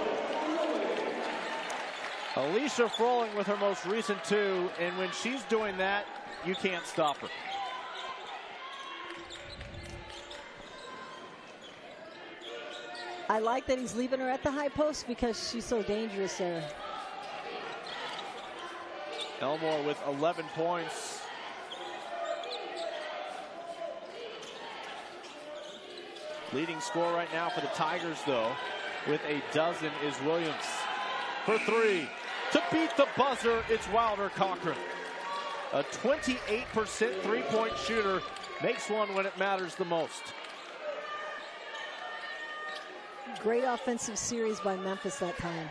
Alicia Froling with her most recent 2, and when she's doing that, you can't stop her. I like that he's leaving her at the high post because she's so dangerous there. Elmore with 11 points. Leading scorer right now for the Tigers, though, with a dozen is Williams. For 3, to beat the buzzer, it's Wilder Cochran. A 28% three-point shooter, makes one when it matters the most. Great offensive series by Memphis that time.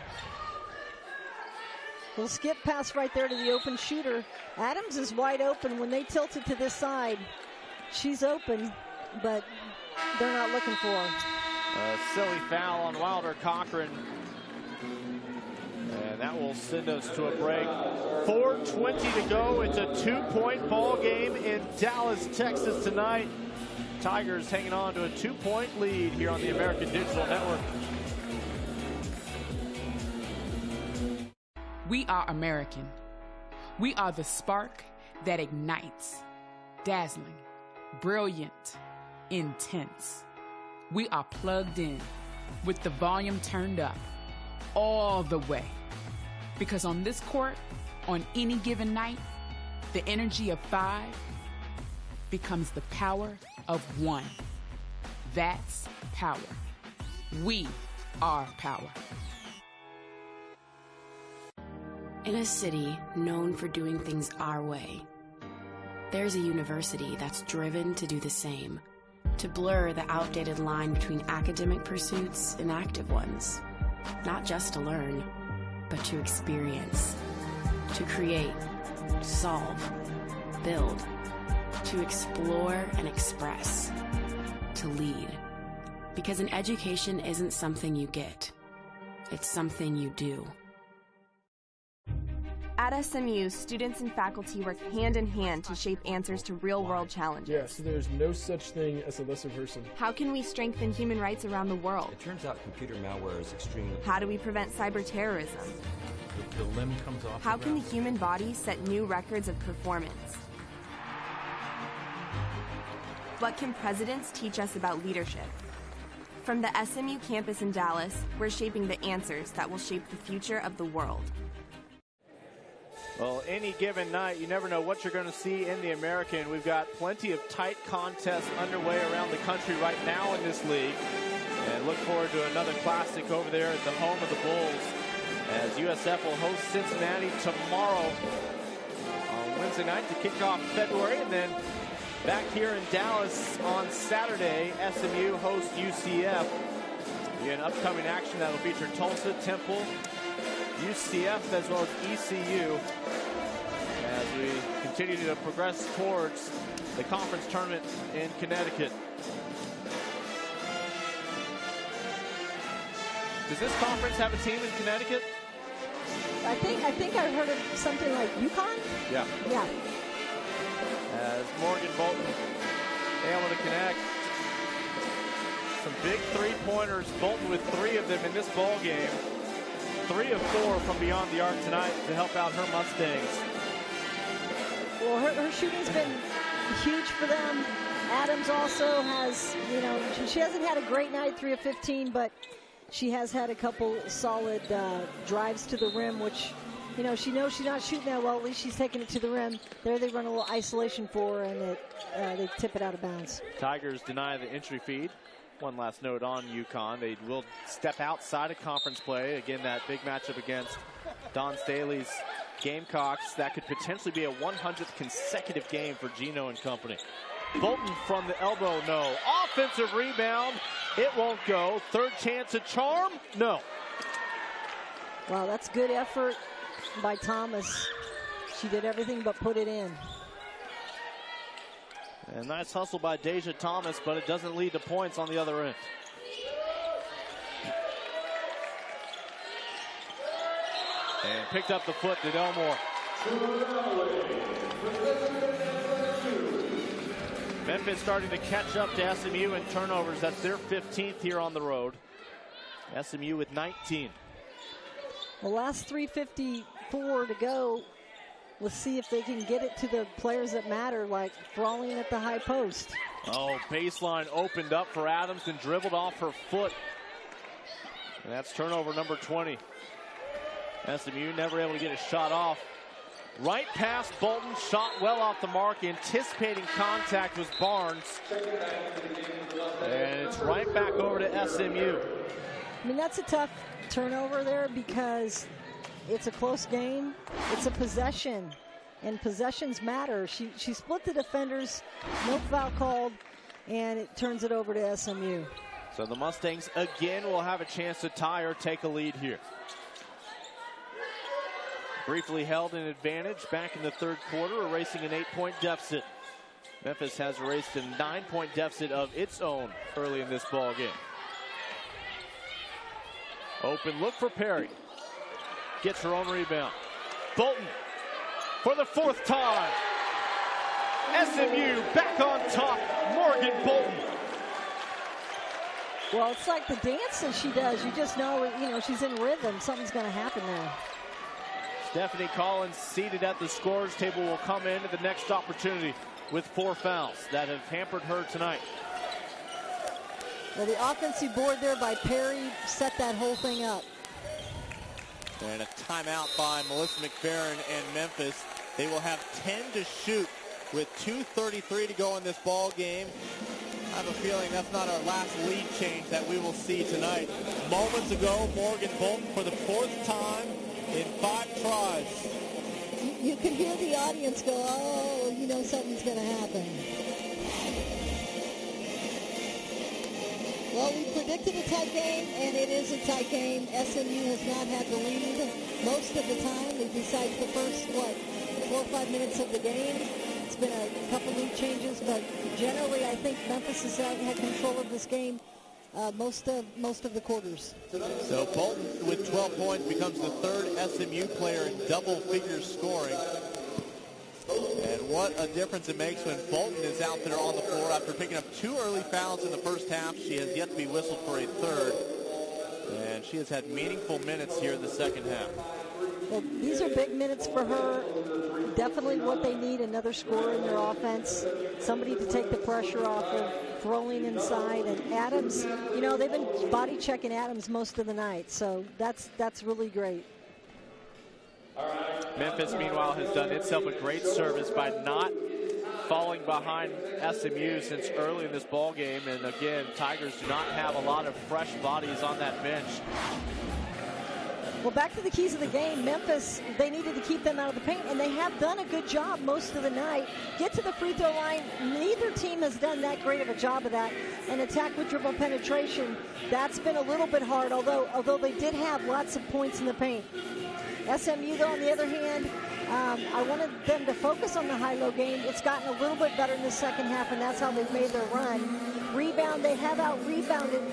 Little skip pass right there to the open shooter. Adams is wide open. When they tilt it to this side, she's open, but they're not looking for her. A silly foul on Wilder Cochran. And that will send us to a break. 4:20 to go. It's a 2-point ball game in Dallas, Texas tonight. Tigers hanging on to a 2-point lead here on the American Digital Network. We are American. We are the spark that ignites, dazzling, brilliant, intense. We are plugged in with the volume turned up all the way. Because on this court, on any given night, the energy of 5 becomes the power of 1. That's power. We are power. In a city known for doing things our way, there's a university that's driven to do the same, to blur the outdated line between academic pursuits and active ones, not just to learn, but to experience, to create, solve, build, to explore and express, to lead. Because an education isn't something you get, it's something you do. At SMU, students and faculty work hand in hand to shape answers to real-world challenges. Yeah, so there's no such thing as a lesser person. How can we strengthen human rights around the world? It turns out computer malware is extremely... How do we prevent cyber terrorism? The limb comes off. How can the human body set new records of performance? What can presidents teach us about leadership? From the SMU campus in Dallas, we're shaping the answers that will shape the future of the world. Well, any given night, you never know what you're going to see in the American. We've got plenty of tight contests underway around the country right now in this league. And look forward to another classic over there at the home of the Bulls, as USF will host Cincinnati tomorrow on Wednesday night to kick off February. And then back here in Dallas on Saturday, SMU hosts UCF. In upcoming action that'll feature Tulsa, Temple, UCF, as well as ECU, as we continue to progress towards the conference tournament in Connecticut. Does this conference have a team in Connecticut? I think I heard of something like UConn. Yeah. Yeah. As Morgan Bolton able to connect some big three-pointers. Bolton with 3 of them in this ball game. 3 of 4 from beyond the arc tonight to help out her Mustangs. Well, her shooting's been huge for them. Adams also has, you know, she hasn't had a great night, 3 of 15, but she has had a couple solid drives to the rim, which, you know, she knows she's not shooting that well. At least she's taking it to the rim. There they run a little isolation for her, and they tip it out of bounds. Tigers deny the entry feed. One last note on UConn. They will step outside of conference play. Again, that big matchup against Don Staley's Gamecocks. That could potentially be a 100th consecutive game for Gino and company. Bolton from the elbow, no. Offensive rebound, it won't go. Third chance at charm, no. Wow, that's good effort by Thomas. She did everything but put it in. And nice hustle by Deja Thomas, but it doesn't lead to points on the other end. And picked up the foot to Elmore. Memphis starting to catch up to SMU in turnovers. That's their 15th here on the road. SMU with 19. The last 3:54 to go. Let's see if they can get it to the players that matter, like Frawling at the high post. Oh, baseline opened up for Adams and dribbled off her foot. And that's turnover number 20. SMU never able to get a shot off. Right past Bolton, shot well off the mark. Anticipating contact was Barnes. And it's right back over to SMU. I mean, that's a tough turnover there because it's a close game. It's a possession, and possessions matter. She split the defenders, no foul called, and it turns it over to SMU. So the Mustangs again will have a chance to tie or take a lead here. Briefly held an advantage back in the third quarter, erasing an 8-point deficit. Memphis has erased a 9-point deficit of its own early in this ball game. Open look for Perry. Gets her own rebound. Bolton for the 4th time. SMU back on top. Morgan Bolton. Well, it's like the dance that she does. You just know, you know, she's in rhythm. Something's going to happen there. Stephanie Collins, seated at the scorer's table, will come in at the next opportunity with 4 fouls that have hampered her tonight. Well, the offensive board there by Perry set that whole thing up. And a timeout by Melissa McFerrin and Memphis. They will have 10 to shoot with 2:33 to go in this ball game. I have a feeling that's not our last lead change that we will see tonight. Moments ago, Morgan Bolton for the 4th time in 5 tries. You can hear the audience go, oh, you know something's going to happen. Well, we predicted a tight game, and it is a tight game. SMU has not had the lead most of the time, besides the first, 4 or 5 minutes of the game. It's been a couple lead changes, but generally I think Memphis has had control of this game most of the quarters. So Bolton with 12 points becomes the 3rd SMU player in double figures scoring. And what a difference it makes when Bolton is out there on the floor after picking up 2 early fouls in the first half. She has yet to be whistled for a 3rd. And she has had meaningful minutes here in the second half. Well, these are big minutes for her. Definitely what they need, another scorer in their offense. Somebody to take the pressure off of throwing inside. And Adams, you know, they've been body checking Adams most of the night. So that's really great. All right. Memphis, meanwhile, has done itself a great service by not falling behind SMU since early in this ball game. And again, Tigers do not have a lot of fresh bodies on that bench. Well, back to the keys of the game. Memphis, they needed to keep them out of the paint, and they have done a good job most of the night. Get to the free throw line. Neither team has done that great of a job of that. And attack with dribble penetration, that's been a little bit hard, although they did have lots of points in the paint. SMU, though, on the other hand, I wanted them to focus on the high-low game. It's gotten a little bit better in the second half, and that's how they've made their run. Rebound, they have out-rebounded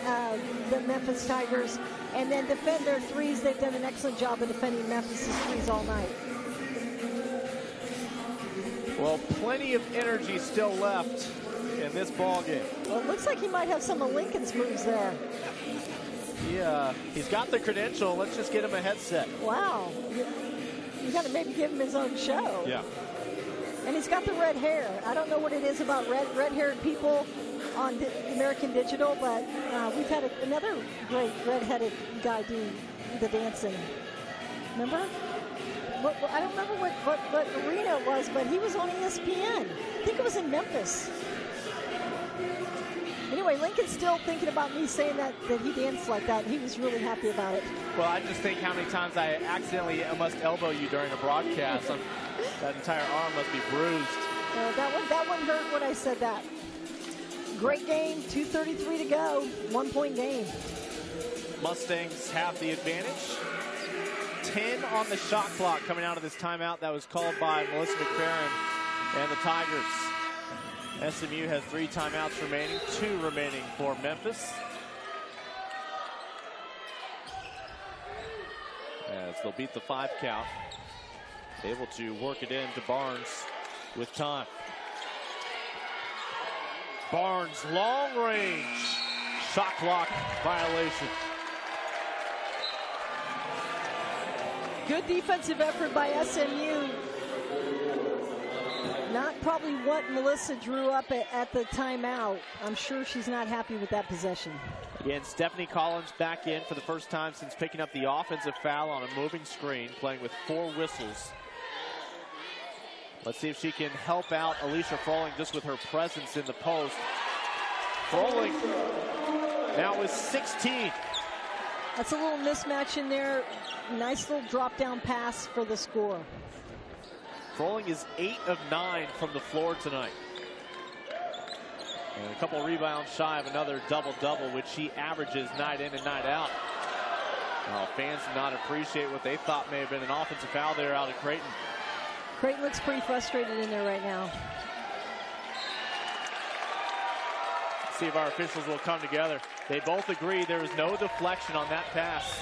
the Memphis Tigers, and then defend their threes. They've done an excellent job of defending Memphis' threes all night. Well, plenty of energy still left in this ball game. Well, it looks like he might have some of Lincoln's moves there. Yeah, he's got the credential. Let's just get him a headset. Wow. You got to maybe give him his own show. Yeah. And he's got the red hair. I don't know what it is about red-haired people on American Digital, but we've had another great red-headed guy do the dancing. Remember? I don't remember what arena it was, but he was on ESPN. I think it was in Memphis. Anyway, Lincoln's still thinking about me saying that he danced like that. He was really happy about it. Well, I just think how many times I accidentally must elbow you during a broadcast. That entire arm must be bruised. That one hurt when I said that. Great game, 2:33 to go, 1 point game. Mustangs have the advantage. 10 on the shot clock coming out of this timeout that was called by Melissa McFerrin and the Tigers. SMU has 3 timeouts remaining, 2 remaining for Memphis. As they'll beat the 5 count. Able to work it into Barnes with time. Barnes, long range. Shot clock violation. Good defensive effort by SMU. Not probably what Melissa drew up at the timeout. I'm sure she's not happy with that possession. Again, Stephanie Collins back in for the first time since picking up the offensive foul on a moving screen, playing with 4 whistles. Let's see if she can help out Alicia Froling just with her presence in the post. Froling now with 16. That's a little mismatch in there. Nice little drop-down pass for the score. Froling is 8 of 9 from the floor tonight. And a couple rebounds shy of another double-double, which she averages night in and night out. Fans did not appreciate what they thought may have been an offensive foul there out of Creighton. Creighton looks pretty frustrated in there right now. Let's see if our officials will come together. They both agree there was no deflection on that pass.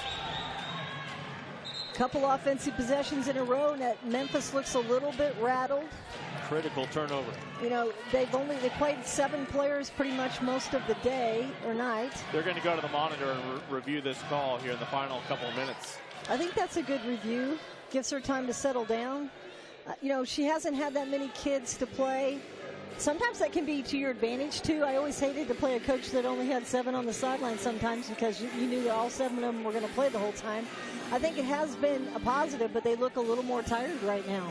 Couple offensive possessions in a row that Memphis looks a little bit rattled. Critical turnover. You know, they played 7 players pretty much most of the day or night. They're going to go to the monitor and review this call here in the final couple of minutes. I think that's a good review. Gives her time to settle down. You know, she hasn't had that many kids to play. Sometimes that can be to your advantage, too. I always hated to play a coach that only had 7 on the sideline sometimes because you knew that all 7 of them were going to play the whole time. I think it has been a positive, but they look a little more tired right now.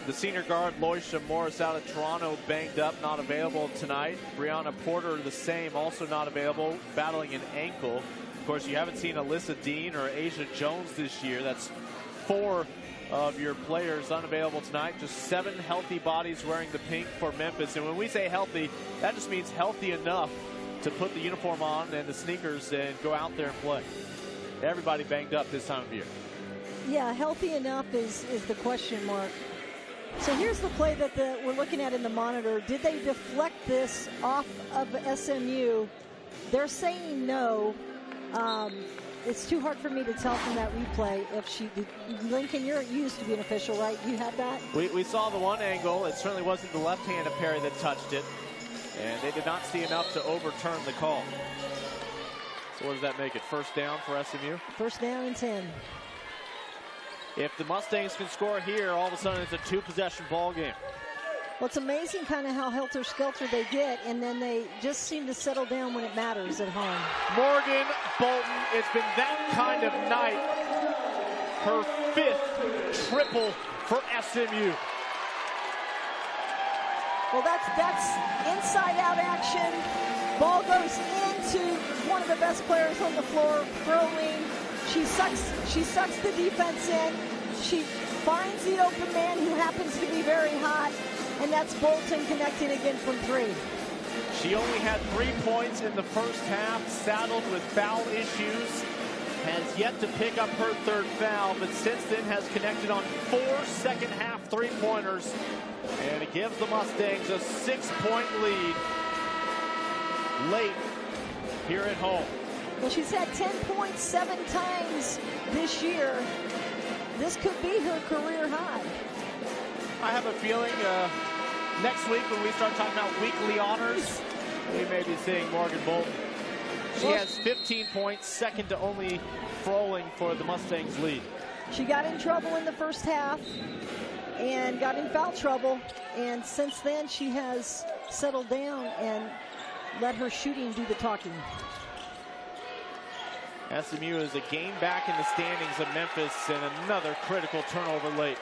The senior guard, Loisha Morris, out of Toronto, banged up, not available tonight. Brianna Porter, the same, also not available, battling an ankle. Of course, you haven't seen Alyssa Dean or Asia Jones this year. That's 4 of your players unavailable tonight. Just 7 healthy bodies wearing the pink for Memphis. And when we say healthy, that just means healthy enough to put the uniform on and the sneakers and go out there and play. Everybody banged up this time of year. Yeah, healthy enough is the question mark. So here's the play that we're looking at in the monitor. Did they deflect this off of SMU? They're saying no. It's too hard for me to tell from that replay if she did. Lincoln, you're used to be an official, right? You had that? We saw the one angle. It certainly wasn't the left hand of Perry that touched it. And they did not see enough to overturn the call. So what does that make it? First down for SMU? First down and 10. If the Mustangs can score here, all of a sudden it's a 2-possession ball game. Well, it's amazing kind of how helter-skelter they get, and then they just seem to settle down when it matters at home. Morgan, Bolton, it's been that kind of night her 5th triple for SMU. Well, that's inside-out action. Ball goes into one of the best players on the floor, Froling. She sucks the defense in. She finds the open man who happens to be very hot, and that's Bolton connecting again from 3. She only had 3 points in the first half, saddled with foul issues. Has yet to pick up her 3rd foul, but since then has connected on 4 second-half three-pointers. And it gives the Mustangs a 6-point lead late here at home. Well, she's had 10 points 7 times this year. This could be her career high. I have a feeling next week when we start talking about weekly honors, we may be seeing Morgan Bolton. She has 15 points, second to only Froling for the Mustangs lead. She got in trouble in the first half and got in foul trouble, and since then she has settled down and let her shooting do the talking. SMU is a game back in the standings of Memphis, and another critical turnover late.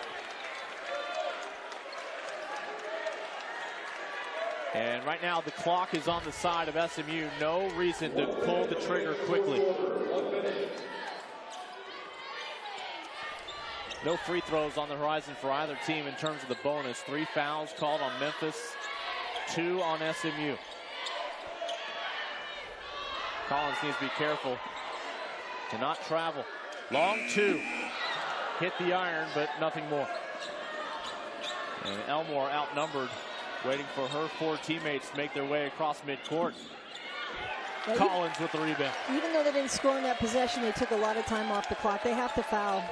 And right now the clock is on the side of SMU. No reason to pull the trigger quickly. No free throws on the horizon for either team in terms of the bonus. 3 fouls called on Memphis, 2 on SMU. Collins needs to be careful to not travel. Long 2. Hit the iron, but nothing more. And Elmore outnumbered, waiting for her 4 teammates to make their way across midcourt. Well, Collins with the rebound. Even though they didn't score in that possession, they took a lot of time off the clock. They have to foul.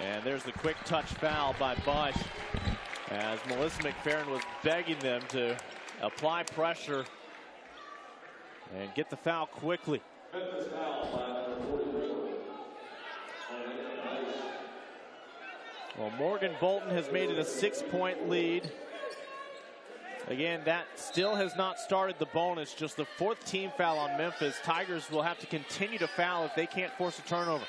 And there's the quick touch foul by Bush, as Melissa McFerrin was begging them to apply pressure and get the foul quickly. Well, Morgan Bolton has made it a 6-point lead. Again, that still has not started the bonus, just the 4th team foul on Memphis. Tigers will have to continue to foul if they can't force a turnover.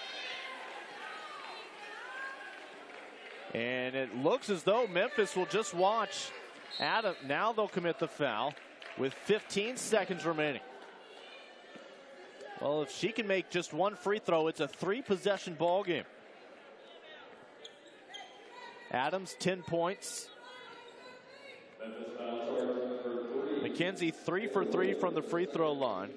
And it looks as though Memphis will just watch Adam. Now they'll commit the foul with 15 seconds remaining. Well, if she can make just 1 free throw, it's a 3-possession ball game. Adams, 10 points. McKenzie, 3 for 3 from the free throw line.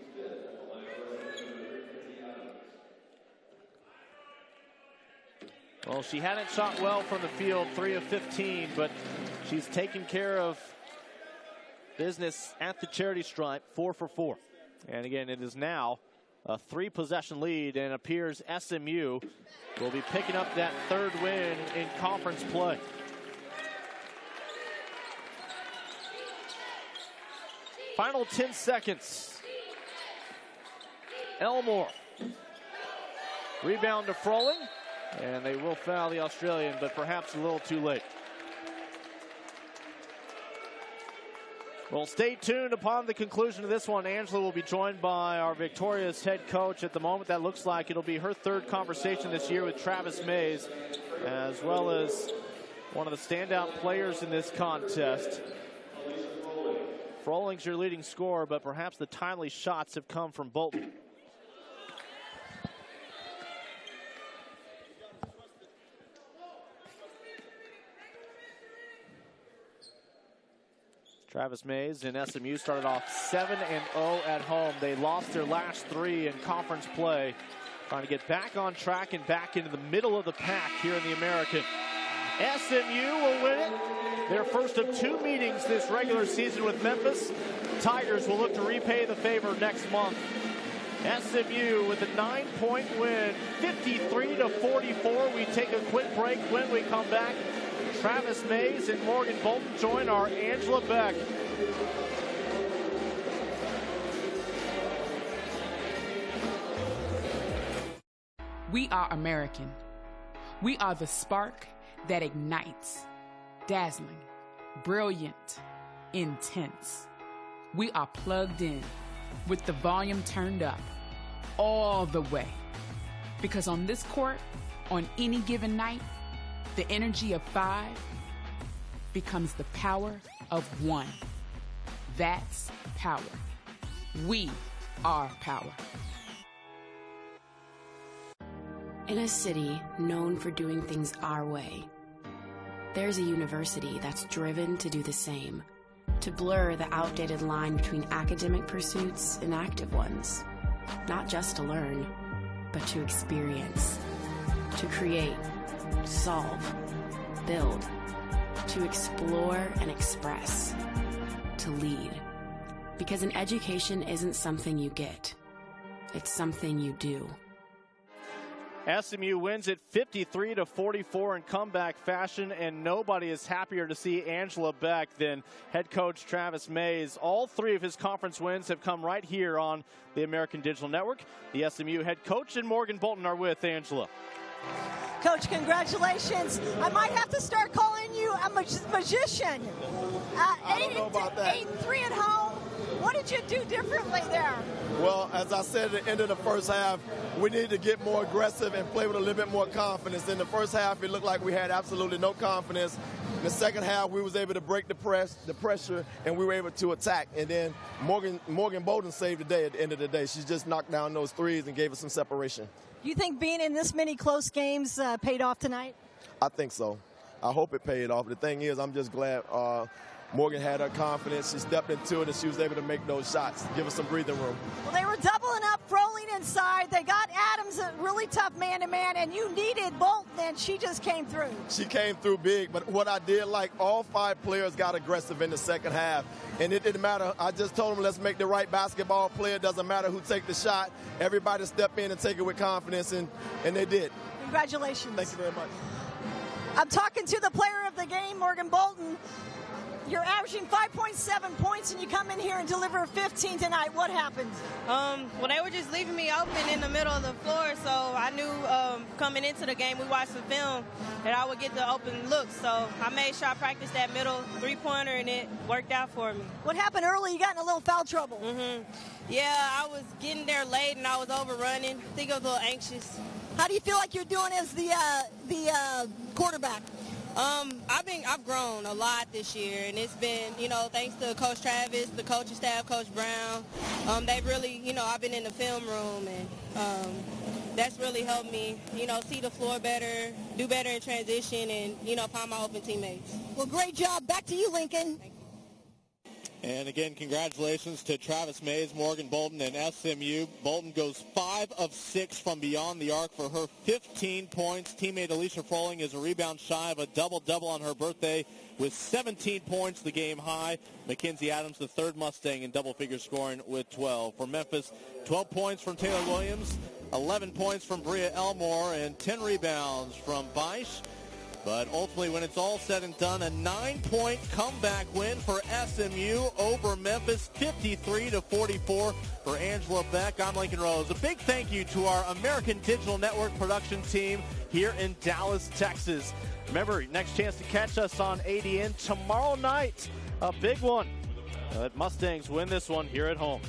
Well, she hadn't shot well from the field, 3 of 15, but she's taken care of business at the charity stripe, 4 for 4. And again, it is now a 3-possession lead, and appears SMU will be picking up that 3rd win in conference play. Final 10 seconds. Elmore. Rebound to Froling. And they will foul the Australian, but perhaps a little too late. Well, stay tuned upon the conclusion of this one. Angela will be joined by our victorious head coach. At the moment, that looks like it'll be her 3rd conversation this year with Travis Mays, as well as one of the standout players in this contest. Froling's your leading scorer, but perhaps the timely shots have come from Bolton. Travis Mays and SMU started off 7-0 at home. They lost their last 3 in conference play, trying to get back on track and back into the middle of the pack here in the American. SMU will win it. Their first of 2 meetings this regular season with Memphis. Tigers will look to repay the favor next month. SMU with a 9-point win, 53-44. We take a quick break. When we come back, Travis Mays and Morgan Bolton join our Angela Beck. We are American. We are the spark that ignites, dazzling, brilliant, intense. We are plugged in with the volume turned up all the way. Because on this court, on any given night, the energy of 5 becomes the power of 1. That's power. We are power. In a city known for doing things our way, there's a university that's driven to do the same, to blur the outdated line between academic pursuits and active ones, not just to learn, but to experience, to create, solve, build, to explore and express, to lead. Because an education isn't something you get, it's something you do. SMU wins it 53-44 in comeback fashion, and nobody is happier to see Angela Beck than head coach Travis Mays. All 3 of his conference wins have come right here on the American Digital Network. The SMU head coach and Morgan Bolton are with Angela. Coach, congratulations. I might have to start calling you a magician. I don't know about that. 8-3 at home. What did you do differently there? Well, as I said at the end of the first half, we need to get more aggressive and play with a little bit more confidence. In the first half, it looked like we had absolutely no confidence. In the second half, we was able to break the pressure, and we were able to attack. And then Morgan Bolton saved the day at the end of the day. She just knocked down those threes and gave us some separation. Do you think being in this many close games paid off tonight? I think so. I hope it paid off. The thing is, I'm just glad Morgan had her confidence. She stepped into it, and she was able to make those shots, give us some breathing room. Well, they were doubling up, rolling inside. They got Adams a really tough man-to-man, and you needed Bolton, and she just came through. She came through big, but what I did like, all 5 players got aggressive in the second half, and it didn't matter. I just told them, let's make the right basketball play. It doesn't matter who take the shot. Everybody step in and take it with confidence, and they did. Congratulations. Thank you very much. I'm talking to the player of the game, Morgan Bolton. You're averaging 5.7 points, and you come in here and deliver 15 tonight. What happened? Well, they were just leaving me open in the middle of the floor, so I knew coming into the game, we watched some film, that I would get the open looks. So I made sure I practiced that middle three-pointer, and it worked out for me. What happened early? You got in a little foul trouble. Yeah, I was getting there late, and I was overrunning. I think I was a little anxious. How do you feel like you're doing as the quarterback? I've grown a lot this year, and it's been, thanks to Coach Travis, the coaching staff, Coach Brown. They've really, I've been in the film room, and that's really helped me, see the floor better, do better in transition, and, find my open teammates. Well, great job. Back to you, Lincoln. And again, congratulations to Travis Mays, Morgan Bolton, and SMU. Bolton goes 5 of 6 from beyond the arc for her 15 points. Teammate Alicia Froling is a rebound shy of a double-double on her birthday with 17 points, the game high. Mackenzie Adams, the 3rd Mustang in double-figure scoring with 12. For Memphis, 12 points from Taylor Williams, 11 points from Bria Elmore, and 10 rebounds from Beisch. But ultimately, when it's all said and done, a 9-point comeback win for SMU over Memphis, 53-44 for Angela Beck. I'm Lincoln Rose. A big thank you to our American Digital Network production team here in Dallas, Texas. Remember, next chance to catch us on ADN tomorrow night. A big one. Mustangs win this one here at home.